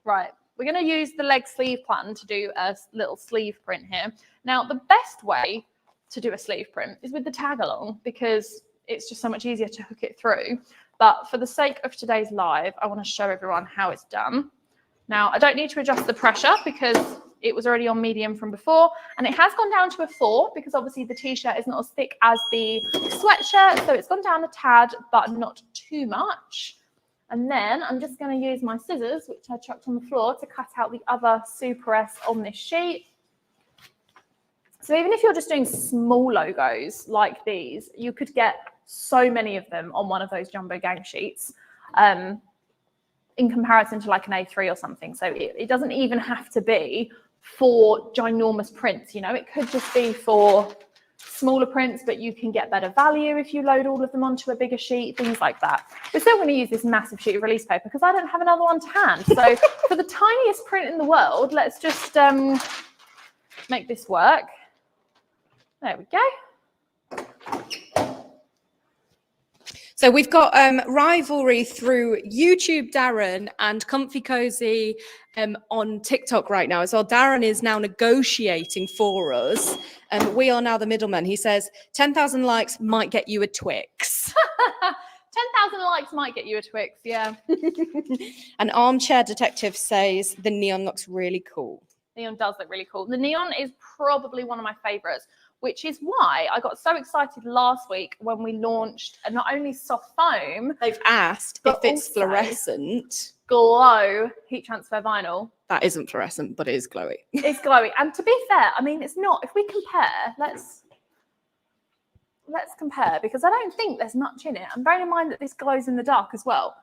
Right. We're going to use the leg sleeve pattern to do a little sleeve print here. Now, the best way to do a sleeve print is with the tag along because it's just so much easier to hook it through. But for the sake of today's live, I want to show everyone how it's done. Now, I don't need to adjust the pressure because it was already on medium from before. And it has gone down to a 4 because obviously the t-shirt is not as thick as the sweatshirt. So it's gone down a tad, but not too much. And then I'm just going to use my scissors, which I chucked on the floor, to cut out the other Super S on this sheet. So even if you're just doing small logos like these, you could get so many of them on one of those jumbo gang sheets. In comparison to like an A3 or something. So it doesn't even have to be for ginormous prints, you know, it could just be for smaller prints, but you can get better value if you load all of them onto a bigger sheet, things like that. We're still going to use this massive sheet of release paper because I don't have another one to hand. So for the tiniest print in the world, let's just make this work. There we go. So we've got rivalry through YouTube, Darren, and Comfy Cozy on TikTok right now as well. Darren is now negotiating for us. We are now the middlemen. He says 10,000 likes might get you a Twix. 10,000 likes might get you a Twix, yeah. An armchair detective says the neon looks really cool. Neon does look really cool. The neon is probably one of my favorites, which is why I got so excited last week when we launched not only soft foam. They've asked if it's fluorescent. Glow heat transfer vinyl. That isn't fluorescent, but it is glowy. It's glowy. And to be fair, I mean, it's not. If we compare, let's compare because I don't think there's much in it. And bearing in mind that this glows in the dark as well.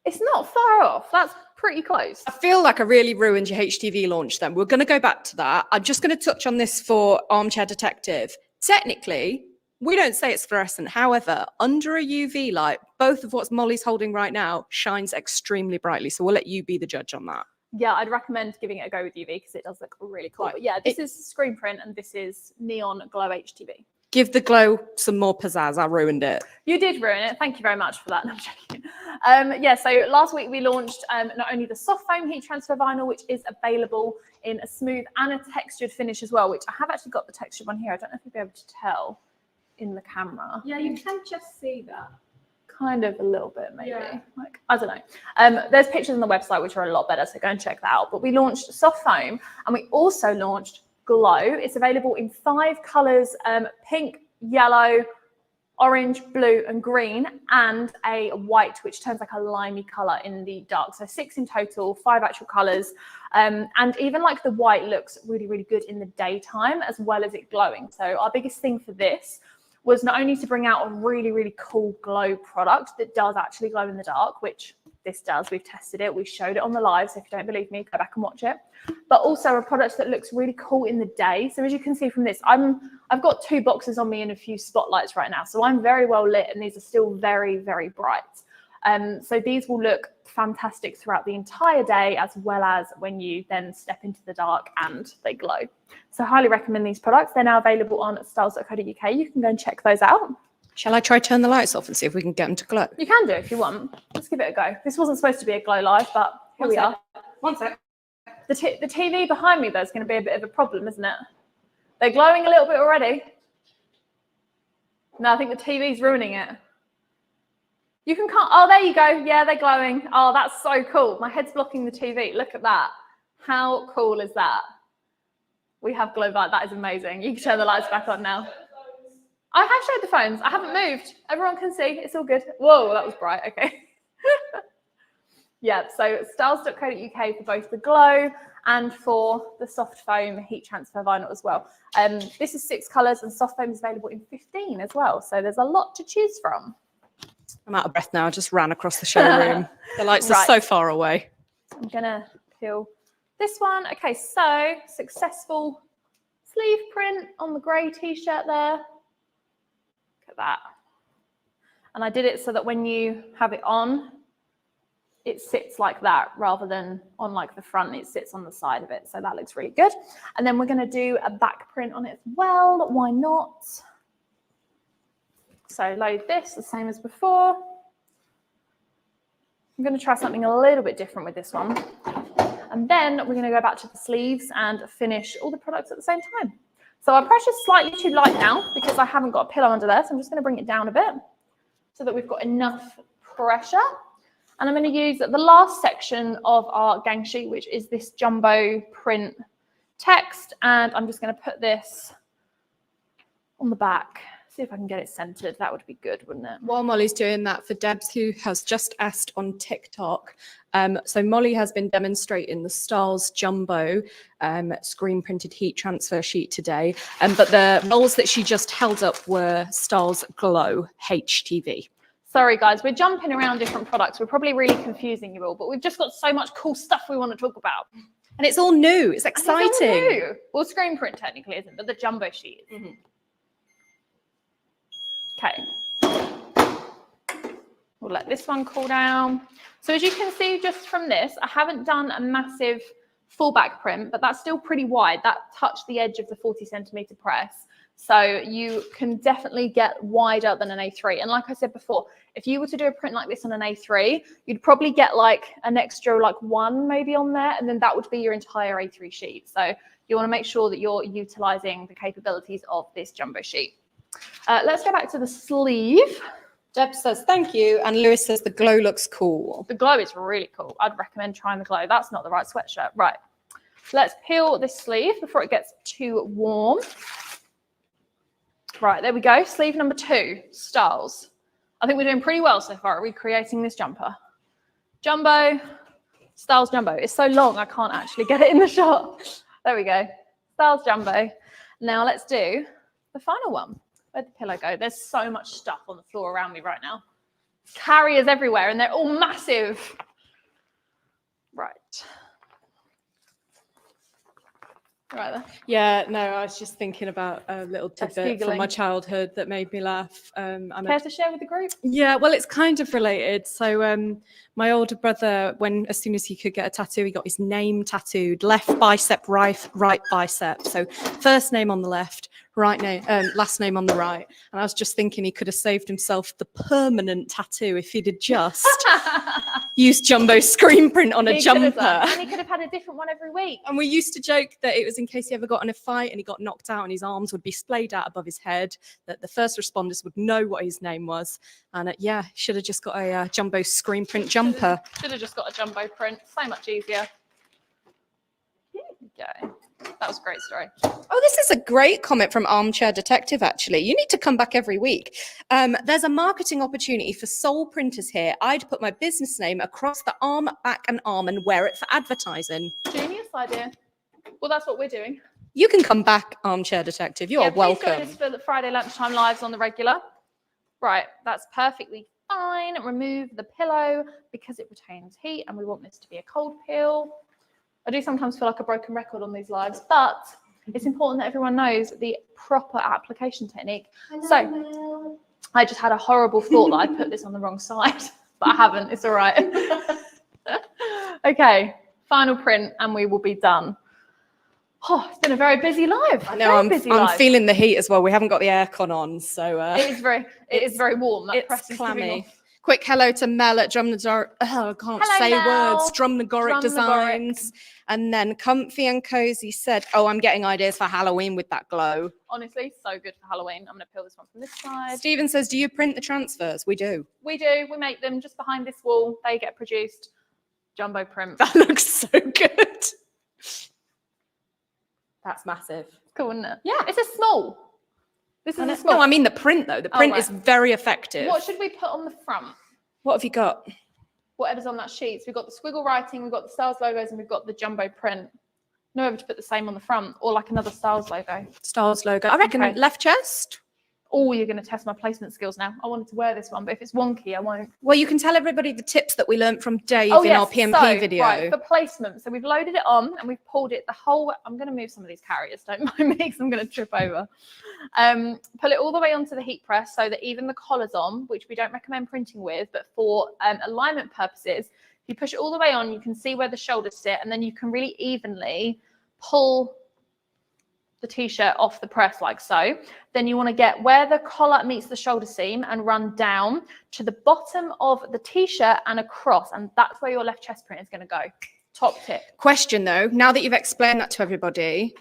It's not far off. That's pretty close. I feel like I really ruined your HTV launch then. We're going to go back to that. I'm just going to touch on this for Armchair Detective. Technically, we don't say it's fluorescent. However, under a UV light, both of what Molly's holding right now shines extremely brightly. So we'll let you be the judge on that. Yeah, I'd recommend giving it a go with UV because it does look really cool. But yeah, this is screen print and this is neon glow HTV. Give the glow some more pizzazz. I ruined it. You did ruin it. Thank you very much for that. No, I'm joking. Yeah, so last week we launched not only the soft foam heat transfer vinyl, which is available in a smooth and a textured finish as well, which I have actually got the textured one here. I don't know if you'll be able to tell in the camera. Yeah, you can just see that. Kind of a little bit, maybe. Yeah. Like, I don't know. There's pictures on the website which are a lot better, so go and check that out. But we launched soft foam and we also launched glow. It's available in 5 colors, pink, yellow, orange, blue and green, and a white, which turns like a limey color in the dark. So 6 in total, 5 actual colors. And even like the white looks really, really good in the daytime as well as it glowing. So our biggest thing for this was not only to bring out a really, really cool glow product that does actually glow in the dark, which this does. We've tested it. We showed it on the live. So if you don't believe me, go back and watch it. But also a product that looks really cool in the day. So as you can see from this, I've got 2 boxes on me and a few spotlights right now. So I'm very well lit and these are still very, very bright. So these will look fantastic throughout the entire day, as well as when you then step into the dark and they glow. So I highly recommend these products. They're now available on styles.co.uk. You can go and check those out. Shall I try turn the lights off and see if we can get them to glow? You can do if you want. Let's give it a go. This wasn't supposed to be a glow live, but here we are. One sec. The TV behind me, though, is going to be a bit of a problem, isn't it? They're glowing a little bit already. No, I think the TV's ruining it. You can cut. Oh, there you go. Yeah, they're glowing. Oh, that's so cool. My head's blocking the TV. Look at that. How cool is that? We have glow light. That is amazing. You can turn the lights back on now. I have showed the phones. I haven't moved. Everyone can see. It's all good. Whoa, that was bright. Okay. Yeah, so styles.co.uk for both the glow and for the soft foam heat transfer vinyl as well. This is 6 colours and soft foam is available in 15 as well. So there's a lot to choose from. I'm out of breath now. I just ran across the showroom. The lights are so far away. I'm going to peel this one. Okay, so successful sleeve print on the grey t-shirt there. Look at that. And I did it so that when you have it on, it sits like that rather than on like the front, it sits on the side of it. So that looks really good. And then we're going to do a back print on it as well. Why not? So load this the same as before. I'm going to try something a little bit different with this one. And then we're going to go back to the sleeves and finish all the products at the same time. So our pressure's slightly too light now because I haven't got a pillow under there. So I'm just going to bring it down a bit so that we've got enough pressure. And I'm going to use the last section of our gang sheet, which is this jumbo print text. And I'm just going to put this on the back. See if I can get it centered. That would be good, wouldn't it? While Molly's doing that, for Debs, who has just asked on TikTok, so Molly has been demonstrating the Styles Jumbo screen printed heat transfer sheet today. But the rolls that she just held up were Styles Glow HTV. Sorry, guys, we're jumping around different products. We're probably really confusing you all, but we've just got so much cool stuff we want to talk about. And it's all new. It's exciting. It's all new. Well, screen print technically isn't, but the jumbo sheet is. Mm-hmm. Okay. We'll let this one cool down. So as you can see just from this, I haven't done a massive full back print, but that's still pretty wide. That touched the edge of the 40 centimeter press. So you can definitely get wider than an A3. And like I said before, if you were to do a print like this on an A3, you'd probably get like an extra like 1 maybe on there, and then that would be your entire A3 sheet. So you want to make sure that you're utilizing the capabilities of this jumbo sheet. Let's go back to the sleeve. Deb says, thank you. And Lewis says, the glow looks cool. The glow is really cool. I'd recommend trying the glow. That's not the right sweatshirt. Right. Let's peel this sleeve before it gets too warm. Right, there we go. Sleeve number 2, Styles. I think we're doing pretty well so far at recreating this jumper. Jumbo, Styles Jumbo. It's so long, I can't actually get it in the shot. There we go. Styles Jumbo. Now let's do the final one. Where'd the pillow go? There's so much stuff on the floor around me right now. Carriers everywhere, and they're all massive. Right. Right there. Yeah, no, I was just thinking about a little tidbit from my childhood that made me laugh. Care to share with the group? Yeah, well, it's kind of related. So my older brother, as soon as he could get a tattoo, he got his name tattooed, left bicep, right bicep. So first name on the left, last name on the right. And I was just thinking he could have saved himself the permanent tattoo if he'd have just used jumbo screen print on a jumper. And he could have had a different one every week. And we used to joke that it was in case he ever got in a fight and he got knocked out and his arms would be splayed out above his head, that the first responders would know what his name was. And yeah, should have just got a jumbo screen print jumper. Should have just got a jumbo print. So much easier. Here we go. That was a great story. Oh, this is a great comment from Armchair Detective, actually. You need to come back every week. There's a marketing opportunity for sole printers here. I'd put my business name across the arm, back and arm and wear it for advertising. Genius idea. Well, that's what we're doing. You can come back, Armchair Detective. You are Please join welcome. us for the Friday lunchtime lives on the regular. Right, that's perfectly fine. Remove the pillow because it retains heat and we want this to be a cold peel. I do sometimes feel like a broken record on these lives, but it's important that everyone knows the proper application technique. So I just had a horrible thought that I put this on the wrong side, but I haven't. It's all right. Okay, final print and we will be done. Oh, it's been a very busy live. I know, I'm feeling the heat as well. We haven't got the aircon on, so it is very warm. That press is clammy. Quick hello to Mel at Drumnagoric Designs. And then Comfy and Cozy said, oh, I'm getting ideas for Halloween with that glow. Honestly, so good for Halloween. I'm going to peel this one from this side. Stephen says, do you print the transfers? We do. We do. We make them just behind this wall. They get produced. Jumbo print. That looks so good. That's massive. Cool, isn't it? Yeah. It's a small. This is a small. No, I mean the print, though. The print is very effective. What should we put on the front? What have you got? Whatever's on that sheet. So we've got the squiggle writing, we've got the Styles logos, and we've got the jumbo print. Know whether to put the same on the front or like another Styles logo. Styles logo. I reckon left chest. Oh, you're going to test my placement skills now. I wanted to wear this one, but if it's wonky, I won't. Well, you can tell everybody the tips that we learned from Dave in our PMP video. Right, for placement. So we've loaded it on and we've pulled it the whole way. I'm going to move some of these carriers, don't mind me, because I'm going to trip over. Pull it all the way onto the heat press so that even the collar's on, which we don't recommend printing with, but for alignment purposes, if you push it all the way on, you can see where the shoulders sit, and then you can really evenly pull the t-shirt off the press like so. Then you want to get where the collar meets the shoulder seam and run down to the bottom of the t-shirt and across, and that's where your left chest print is going to go. Top tip. Question though, now that you've explained that to everybody,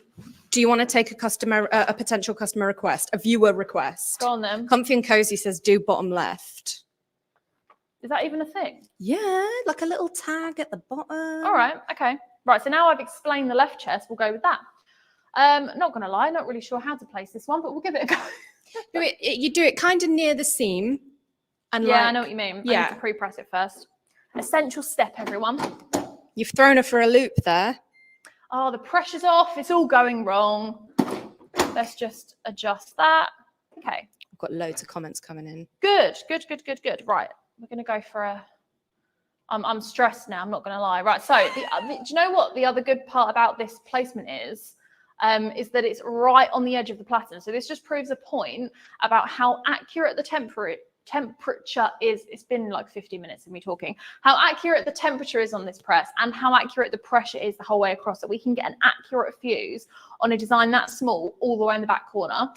do you want to take a potential customer request, a viewer request? Go on then. Comfy and Cozy says do bottom left. Is that even a thing? Yeah, like a little tag at the bottom. All right, okay. Right, so now I've explained the left chest, we'll go with that. Not going to lie, not really sure how to place this one, but we'll give it a go. You do it kind of near the seam. And yeah, I know what you mean. Yeah. I need to pre-press it first. Essential step, everyone. You've thrown her for a loop there. Oh, the pressure's off. It's all going wrong. Let's just adjust that. Okay. I've got loads of comments coming in. Good. Right, we're going to go for a... I'm stressed now, I'm not going to lie. Right, so do you know what the other good part about this placement is that it's right on the edge of the platen. So this just proves a point about how accurate the temperature is. It's been like 50 minutes of me talking. How accurate the temperature is on this press and how accurate the pressure is the whole way across. So we can get an accurate fuse on a design that small all the way in the back corner.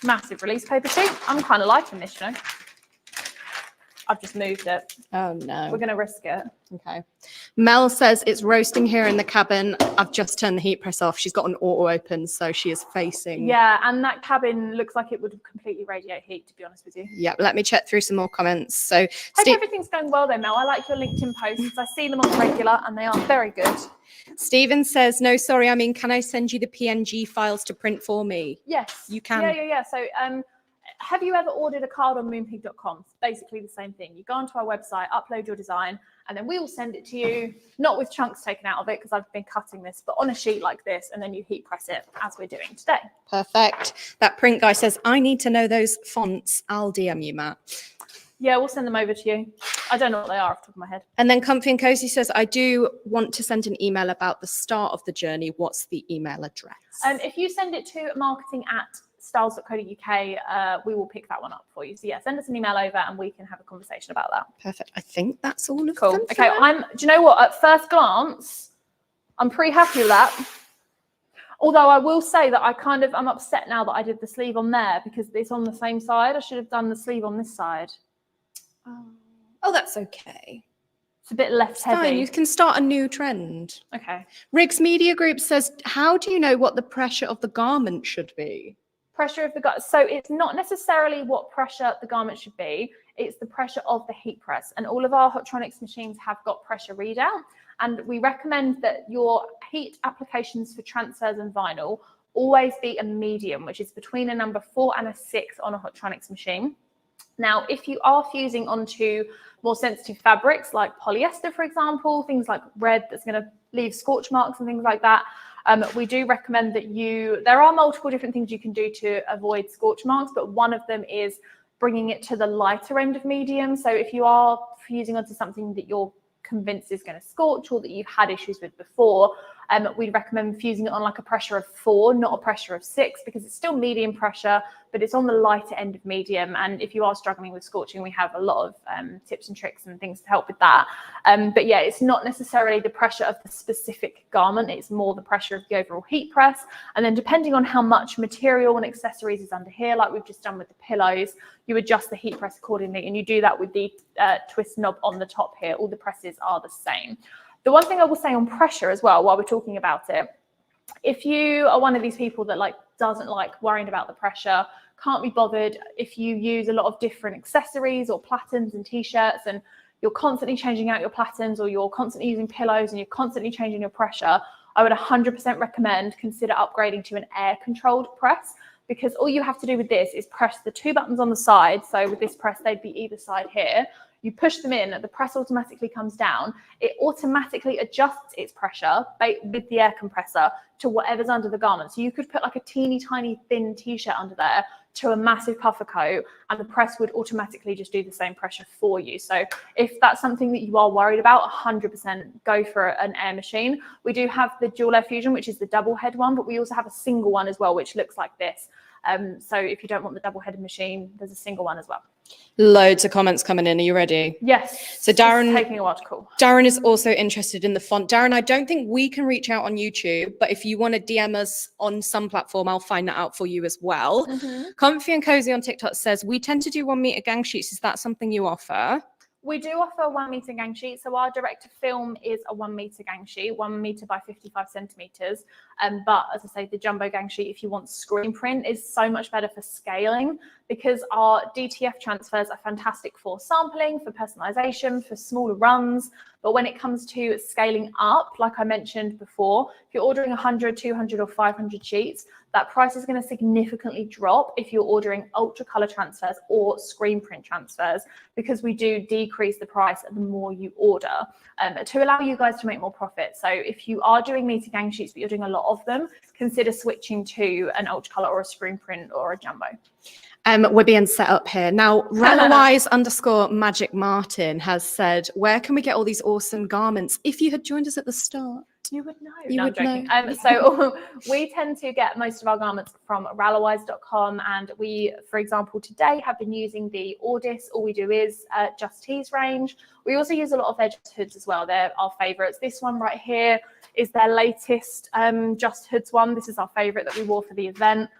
Massive release paper too. I'm kind of liking this, you know. I've just moved it. Oh no. We're going to risk it. Okay. Mel says it's roasting here in the cabin. I've just turned the heat press off. She's got an auto open, so she is facing. Yeah, and that cabin looks like it would completely radiate heat, to be honest with you. Yeah, let me check through some more comments. So hope everything's going well though, Mel. I like your LinkedIn posts. I see them on the regular and they are very good. Stephen says, no, sorry, I mean, can I send you the PNG files to print for me? Yes. You can. Yeah. So have you ever ordered a card on moonpig.com? It's basically the same thing. You go onto our website, upload your design, and then we will send it to you, not with chunks taken out of it, because I've been cutting this, but on a sheet like this, and then you heat press it as we're doing today. Perfect. That print guy says, I need to know those fonts. I'll DM you, Matt. Yeah, we'll send them over to you. I don't know what they are off the top of my head. And then Comfy and Cozy says, I do want to send an email about the start of the journey. What's the email address? If you send it to marketing@styles.co.uk, we will pick that one up for you. So yeah, send us an email over and we can have a conversation about that. Perfect. I think that's all of cool. them. Okay, do you know what? At first glance, I'm pretty happy with that. Although I will say that I'm upset now that I did the sleeve on there because it's on the same side. I should have done the sleeve on this side. Oh, that's okay. It's a bit less heavy. Fine, you can start a new trend. Okay. Riggs Media Group says, how do you know what the pressure of the garment should be? Pressure of the garment. So it's not necessarily what pressure the garment should be. It's the pressure of the heat press. And all of our Hotronix machines have got pressure readout. And we recommend that your heat applications for transfers and vinyl always be a medium, which is between a number 4 and a 6 on a Hotronix machine. Now, if you are fusing onto more sensitive fabrics like polyester, for example, things like red that's going to leave scorch marks and things like that, we do recommend that there are multiple different things you can do to avoid scorch marks, but one of them is bringing it to the lighter end of medium. So if you are fusing onto something that you're convinced is going to scorch or that you've had issues with before, we'd recommend fusing it on like a pressure of 4, not a pressure of 6, because it's still medium pressure, but it's on the lighter end of medium. And if you are struggling with scorching, we have a lot of tips and tricks and things to help with that. But yeah, it's not necessarily the pressure of the specific garment, it's more the pressure of the overall heat press. And then depending on how much material and accessories is under here, like we've just done with the pillows, you adjust the heat press accordingly, and you do that with the twist knob on the top here. All the presses are the same. The one thing I will say on pressure as well, while we're talking about it, if you are one of these people that doesn't like worrying about the pressure, can't be bothered, if you use a lot of different accessories or platens and t-shirts and you're constantly changing out your platens, or you're constantly using pillows and you're constantly changing your pressure, I would 100% recommend consider upgrading to an air controlled press, because all you have to do with this is press the 2 buttons on the side. So with this press, they'd be either side here. You push them in, the press automatically comes down. It automatically adjusts its pressure with the air compressor to whatever's under the garment. So you could put like a teeny tiny thin t-shirt under there to a massive puffer coat, and the press would automatically just do the same pressure for you. So if that's something that you are worried about, 100% go for an air machine. We do have the dual air fusion, which is the double head one, but we also have a single one as well, which looks like this. So if you don't want the double headed machine, there's a single one as well. Loads of comments coming in. Are you ready? Yes. So Darren, it's taking a while to call. Darren is also interested in the font. Darren, I don't think we can reach out on YouTube, but if you want to DM us on some platform, I'll find that out for you as well. Comfy and Cozy on TikTok says, we tend to do 1 meter gang sheets. Is that something you offer? We do offer a 1 meter gang sheet. So our direct to film is a 1 meter gang sheet, 1 meter by 55 centimeters. But as I say, the jumbo gang sheet, if you want screen print, is so much better for scaling, because our DTF transfers are fantastic for sampling, for personalization, for smaller runs. But when it comes to scaling up, like I mentioned before, if you're ordering 100, 200 or 500 sheets, that price is going to significantly drop if you're ordering ultra color transfers or screen print transfers, because we do decrease the price the more you order to allow you guys to make more profit. So if you are doing meter gang sheets, but you're doing a lot of them, consider switching to an ultra color or a screen print or a jumbo. We're being set up here. Now, Rallawise_Magic Martin has said, where can we get all these awesome garments? If you had joined us at the start, you would know. You would know. So we tend to get most of our garments from rallawise.com, and we, for example, today have been using the Audis. All we do is Just Tees range. We also use a lot of their Just Hoods as well. They're our favorites. This one right here is their latest Just Hoods one. This is our favorite that we wore for the event.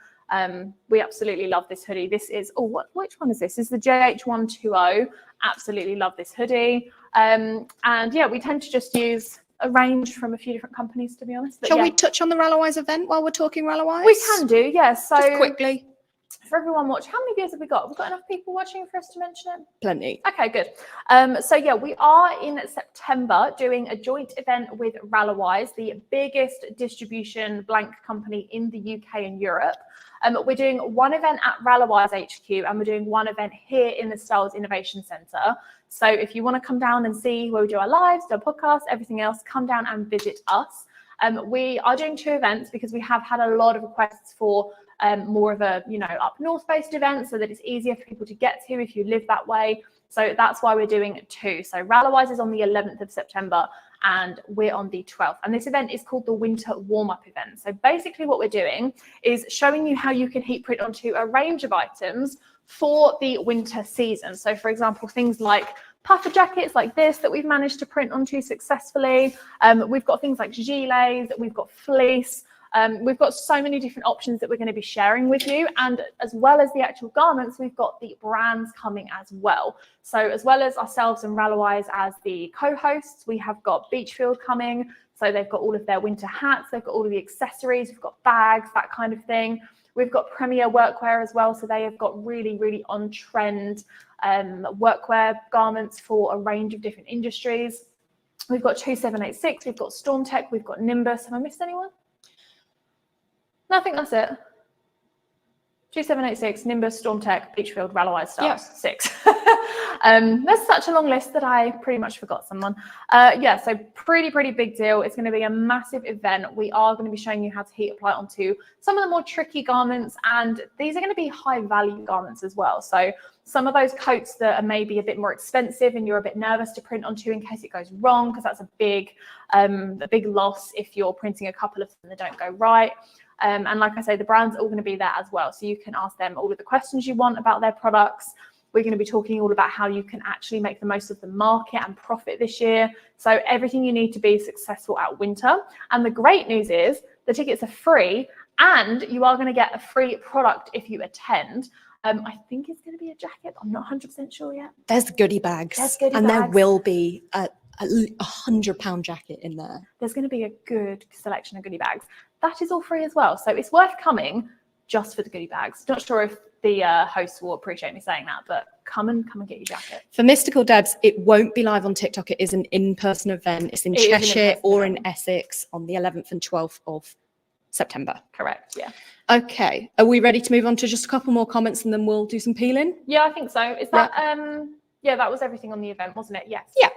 We absolutely love this hoodie. This is, which one is this? This is the JH120. Absolutely love this hoodie. And yeah, we tend to just use a range from a few different companies, to be honest. But shall yeah, we touch on the Rallawise event while we're talking Rallawise? we can do, yeah. So just quickly. For everyone watching, how many viewers have we got? We've got enough people watching for us to mention it? Plenty. Okay, good. So yeah, we are in September doing a joint event with Rallawise, the biggest distribution blank company in the UK and Europe. We're doing one event at Rallawise HQ, and we're doing one event here in the Styles Innovation Centre. So if you want to come down and see where we do our lives, do our podcasts, everything else, come down and visit us. We are doing 2 events because we have had a lot of requests for more of a, up north based event, so that it's easier for people to get to if you live that way. So that's why we're doing 2. So Rallawise is on the 11th of September and we're on the 12th. And this event is called the Winter Warm-Up event. So basically what we're doing is showing you how you can heat print onto a range of items for the winter season. So for example, things like puffer jackets like this that we've managed to print onto successfully. We've got things like gilets, we've got fleece. We've got so many different options that we're going to be sharing with you. And as well as the actual garments, we've got the brands coming as well. So as well as ourselves and Rallawise as the co-hosts, we have got Beachfield coming. So they've got all of their winter hats, they've got all of the accessories, we've got bags, that kind of thing. We've got Premier Workwear as well. So they have got really, really on trend workwear garments for a range of different industries. We've got 2786, we've got Stormtech, we've got Nimbus. Have I missed anyone? No, I think that's it. 2786, Nimbus, Stormtech, Beachfield, Ralloise Stars. Yeah. 6. There's such a long list that I pretty much forgot someone. Yeah, so pretty big deal. It's going to be a massive event. We are going to be showing you how to heat apply onto some of the more tricky garments, and these are going to be high value garments as well. So some of those coats that are maybe a bit more expensive and you're a bit nervous to print onto in case it goes wrong, because that's a big loss if you're printing a couple of them that don't go right. And like I say, the brands are all going to be there as well. So you can ask them all of the questions you want about their products. We're going to be talking all about how you can actually make the most of the market and profit this year. So everything you need to be successful at winter. And the great news is the tickets are free and you are going to get a free product if you attend. I think it's going to be a jacket. I'm not 100% sure yet. There's goodie bags. And there will be a £100 jacket in there. There's going to be a good selection of goodie bags. That is all free as well. So it's worth coming just for the goodie bags. Not sure if the hosts will appreciate me saying that, but come and get your jacket. For Mystical Debs, it won't be live on TikTok. It is an in-person event. It's in Cheshire or in Essex on the 11th and 12th of September. Correct, yeah. Okay. Are we ready to move on to just a couple more comments and then we'll do some peeling? Yeah, I think so. Is that yeah, that was everything on the event, wasn't it? Yes. Yeah.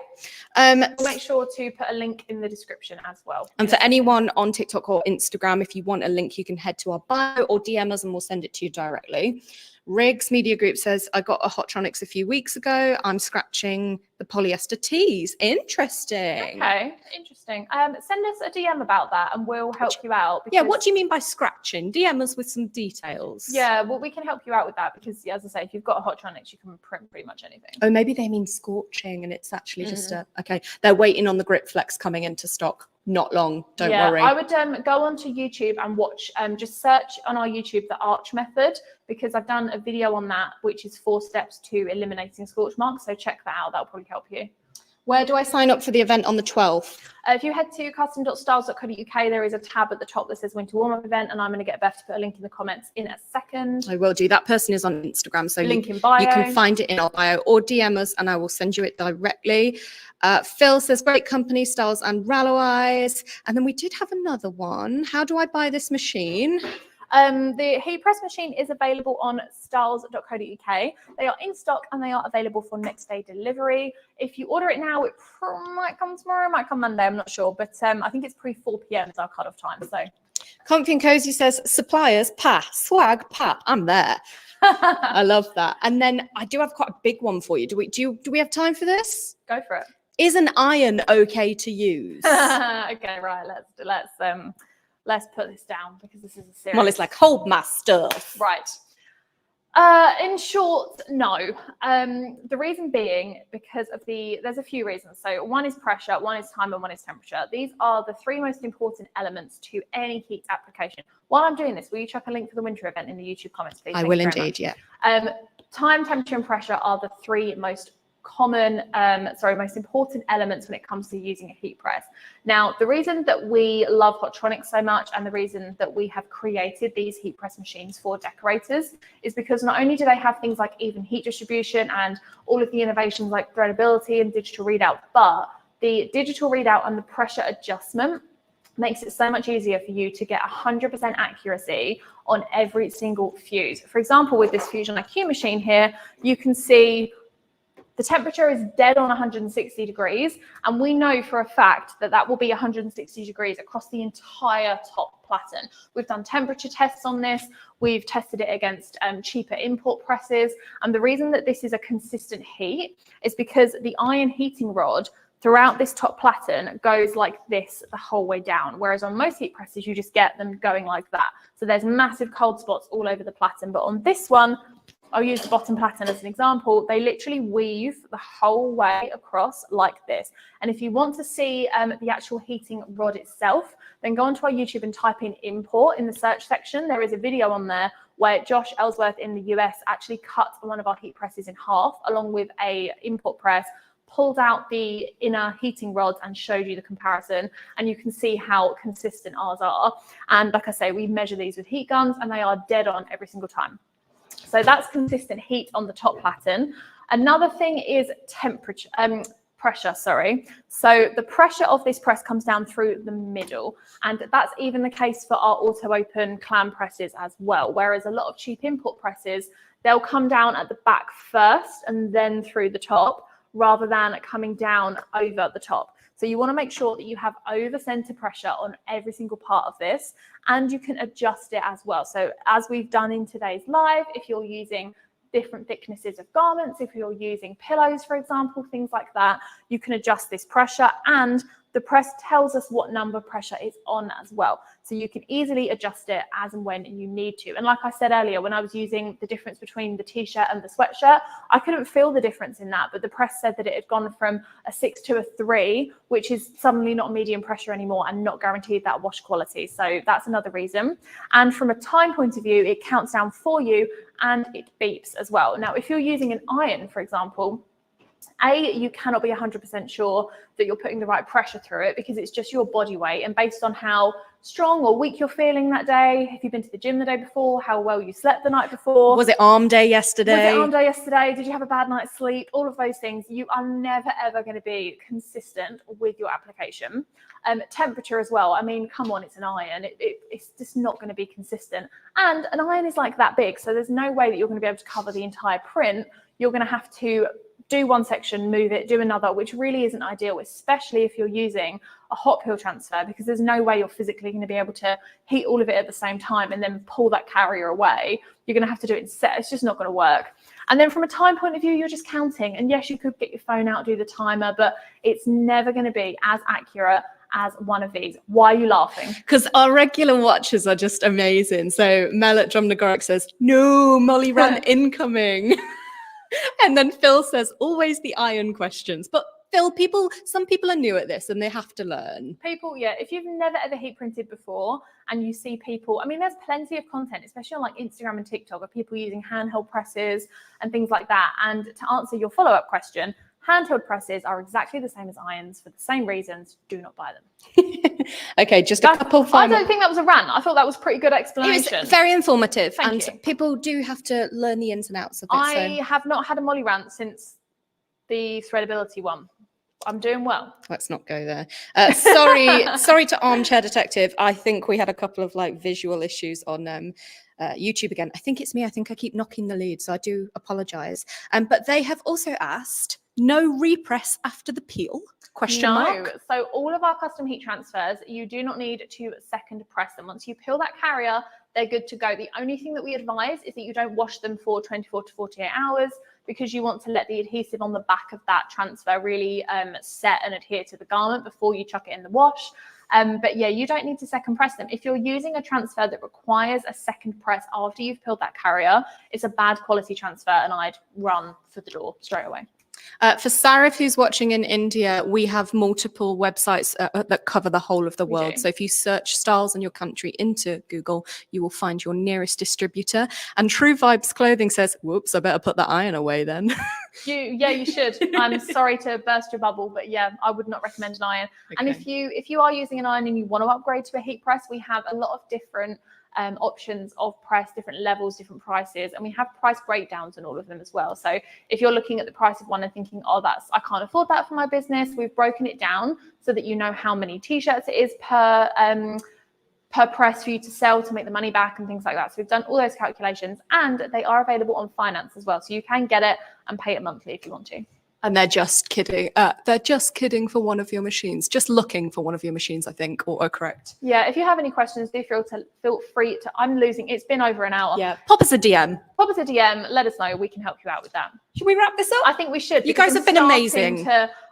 We'll make sure to put a link in the description as well. And for anyone on TikTok or Instagram, if you want a link, you can head to our bio or DM us and we'll send it to you directly. Riggs Media Group says, I got a Hotronics a few weeks ago. I'm scratching the polyester tees. Interesting. Okay, interesting. Send us a DM about that and we'll help you out. Yeah, what do you mean by scratching? DM us with some details. Yeah, well, we can help you out with that because, as I say, if you've got a Hotronics, you can print pretty much anything. Oh, maybe they mean scorching and it's actually just okay. They're waiting on the Grip Flex coming into stock. Not long, don't worry. I would go onto YouTube and watch, just search on our YouTube the arch method, because I've done a video on that, which is 4 steps to eliminating scorch marks. So check that out. That'll probably help you. Where do I sign up for the event on the 12th? If you head to custom.styles.co.uk, there is a tab at the top that says Winter Warm-Up Event, and I'm going to get Beth to put a link in the comments in a second. I will do. That person is on Instagram, so link in bio. You can find it in our bio or DM us, and I will send you it directly. Phil says, great company, Styles and Ralloise. And then we did have another one. How do I buy this machine? The heat press machine is available on styles.co.uk. They are in stock and they are available for next day delivery. If you order it now, it might come tomorrow, it might come Monday, I'm not sure. But I think it's pre 4 p.m. is our cutoff time. So Comfy and Cozy says, suppliers, swag, I'm there. I love that. And then I do have quite a big one for you. Do we have time for this? Go for it. Is an iron okay to use? Okay, right. Let's put this down because this is a serious. Well, it's like, hold my stuff. Right. In short, no. The reason being because of there's a few reasons. So one is pressure, one is time, and one is temperature. These are the 3 most important elements to any heat application. While I'm doing this, will you chuck a link for the winter event in the YouTube comments, please? I will indeed, yeah. Time, temperature, and pressure are the 3 most most important elements when it comes to using a heat press. Now, the reason that we love Hotronics so much and the reason that we have created these heat press machines for decorators is because not only do they have things like even heat distribution and all of the innovations like threadability and digital readout, but the digital readout and the pressure adjustment makes it so much easier for you to get 100% accuracy on every single fuse. For example, with this Fusion IQ machine here, you can see the temperature is dead on 160 degrees, and we know for a fact that that will be 160 degrees across the entire top platen. We've done temperature tests on this. We've tested it against cheaper import presses. And the reason that this is a consistent heat is because the iron heating rod throughout this top platen goes like this the whole way down, whereas on most heat presses, you just get them going like that. So there's massive cold spots all over the platen, but on this one, I'll use the bottom platen as an example. They literally weave the whole way across like this. And if you want to see the actual heating rod itself, then go onto our YouTube and type in import in the search section. There is a video on there where Josh Ellsworth in the US actually cut one of our heat presses in half along with a import press, pulled out the inner heating rods and showed you the comparison, and you can see how consistent ours are. And like I say, we measure these with heat guns and they are dead on every single time. So that's consistent heat on the top platen. Another thing is temperature. pressure, sorry. So the pressure of this press comes down through the middle, and that's even the case for our auto open clam presses as well. Whereas a lot of cheap import presses, they'll come down at the back first and then through the top, rather than coming down over the top. So you want to make sure that you have over center pressure on every single part of this, and you can adjust it as well. So as we've done in today's live, if you're using different thicknesses of garments, if you're using pillows, for example, things like that, you can adjust this pressure, and the press tells us what number pressure is on as well. So you can easily adjust it as and when you need to. And like I said earlier, when I was using the difference between the t-shirt and the sweatshirt, I couldn't feel the difference in that, but the press said that it had gone from a 6 to a 3, which is suddenly not medium pressure anymore and not guaranteed that wash quality. So that's another reason. And from a time point of view, it counts down for you and it beeps as well. Now, if you're using an iron, for example, you cannot be 100% sure that you're putting the right pressure through it, because it's just your body weight, and based on how strong or weak you're feeling that day, if you've been to the gym the day before, how well you slept the night before. Was it arm day yesterday? Did you have a bad night's sleep? All of those things, you are never ever going to be consistent with your application. Temperature as well. I mean, come on, it's an iron. It's just not going to be consistent. And an iron is like that big, so there's no way that you're going to be able to cover the entire print. You're going to have to do one section, move it, do another, which really isn't ideal, especially if you're using a hot peel transfer, because there's no way you're physically going to be able to heat all of it at the same time and then pull that carrier away. You're going to have to do it in set. It's just not going to work. And then from a time point of view, you're just counting. And yes, you could get your phone out, do the timer, but it's never going to be as accurate as one of these. Why are you laughing? Because our regular watchers are just amazing. So Mel at Drumnagoric says, no, Molly ran incoming. And then Phil says, always the iron questions. But Phil, some people are new at this and they have to learn. People, yeah, if you've never ever heat printed before and you see people, I mean, there's plenty of content, especially on like Instagram and TikTok, of people using handheld presses and things like that. And to answer your follow-up question, handheld presses are exactly the same as irons for the same reasons. Do not buy them. Okay, just a couple final. I don't think that was a rant. I thought that was a pretty good explanation. It was very informative. Thank you. People do have to learn the ins and outs of it. I have not had a Molly rant since the threadability one. I'm doing well. Let's not go there. Sorry to Armchair Detective. I think we had a couple of like visual issues on YouTube again. I think it's me. I think I keep knocking the lead, so I do apologize. But they have also asked, no repress after the peel? Question mark. So all of our custom heat transfers, you do not need to second press them. Once you peel that carrier, they're good to go. The only thing that we advise is that you don't wash them for 24 to 48 hours, because you want to let the adhesive on the back of that transfer really set and adhere to the garment before you chuck it in the wash. But yeah, you don't need to second press them. If you're using a transfer that requires a second press after you've peeled that carrier, it's a bad quality transfer, and I'd run for the door straight away. For Sarif, who's watching in India, we have multiple websites that cover the whole of the world. So if you search styles in your country into Google, you will find your nearest distributor. And True Vibes Clothing says, whoops, I better put that iron away then. You should. I'm sorry to burst your bubble, but yeah, I would not recommend an iron. Okay. And if you are using an iron and you want to upgrade to a heat press, we have a lot of different options of press, different levels, different prices, and we have price breakdowns on all of them as well. So if you're looking at the price of one and thinking, oh, I can't afford that for my business, we've broken it down so that you know how many t-shirts it is per press for you to sell to make the money back and things like that. So we've done all those calculations, and they are available on finance as well. So you can get it and pay it monthly if you want to. And they're just kidding. They're just kidding for one of your machines. Just looking for one of your machines, I think, or correct. Yeah, if you have any questions, do feel free to. I'm losing. It's been over an hour. Yeah, pop us a DM. Pop us a DM. Let us know. We can help you out with that. Should we wrap this up? I think we should. You guys have been amazing.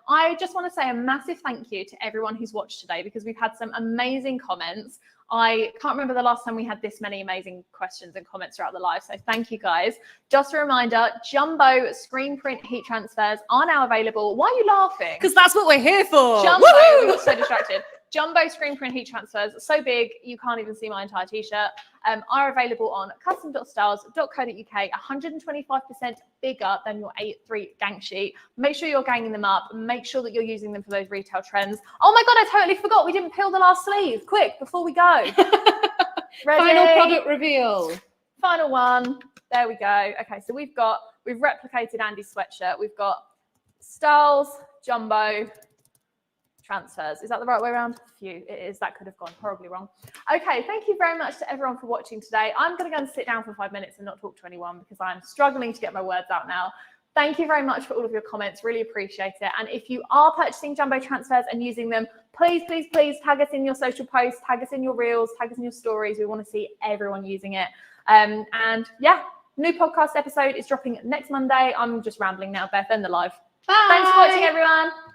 I just want to say a massive thank you to everyone who's watched today, because we've had some amazing comments. I can't remember the last time we had this many amazing questions and comments throughout the live. So thank you guys. Just a reminder, jumbo screen print heat transfers are now available. Why are you laughing? Because that's what we're here for. Jumbo, we got so distracted. Jumbo screen print heat transfers, so big you can't even see my entire t-shirt, are available on custom.styles.co.uk, 125% bigger than your A3 gang sheet. Make sure you're ganging them up. Make sure that you're using them for those retail trends. Oh my God, I totally forgot. We didn't peel the last sleeve. Quick, before we go. Ready? Final product reveal. Final one. There we go. Okay, so we've replicated Andy's sweatshirt. We've got Styles jumbo transfers. Is that the right way around? Phew, it is. That could have gone horribly wrong. Okay, thank you very much to everyone for watching today. I'm going to go and sit down for 5 minutes and not talk to anyone because I'm struggling to get my words out now. Thank you very much for all of your comments. Really appreciate it. And if you are purchasing jumbo transfers and using them, please, please, please tag us in your social posts, tag us in your reels, tag us in your stories. We want to see everyone using it. And yeah, new podcast episode is dropping next Monday. I'm just rambling now, Beth, end the live. Bye. Thanks for watching, everyone.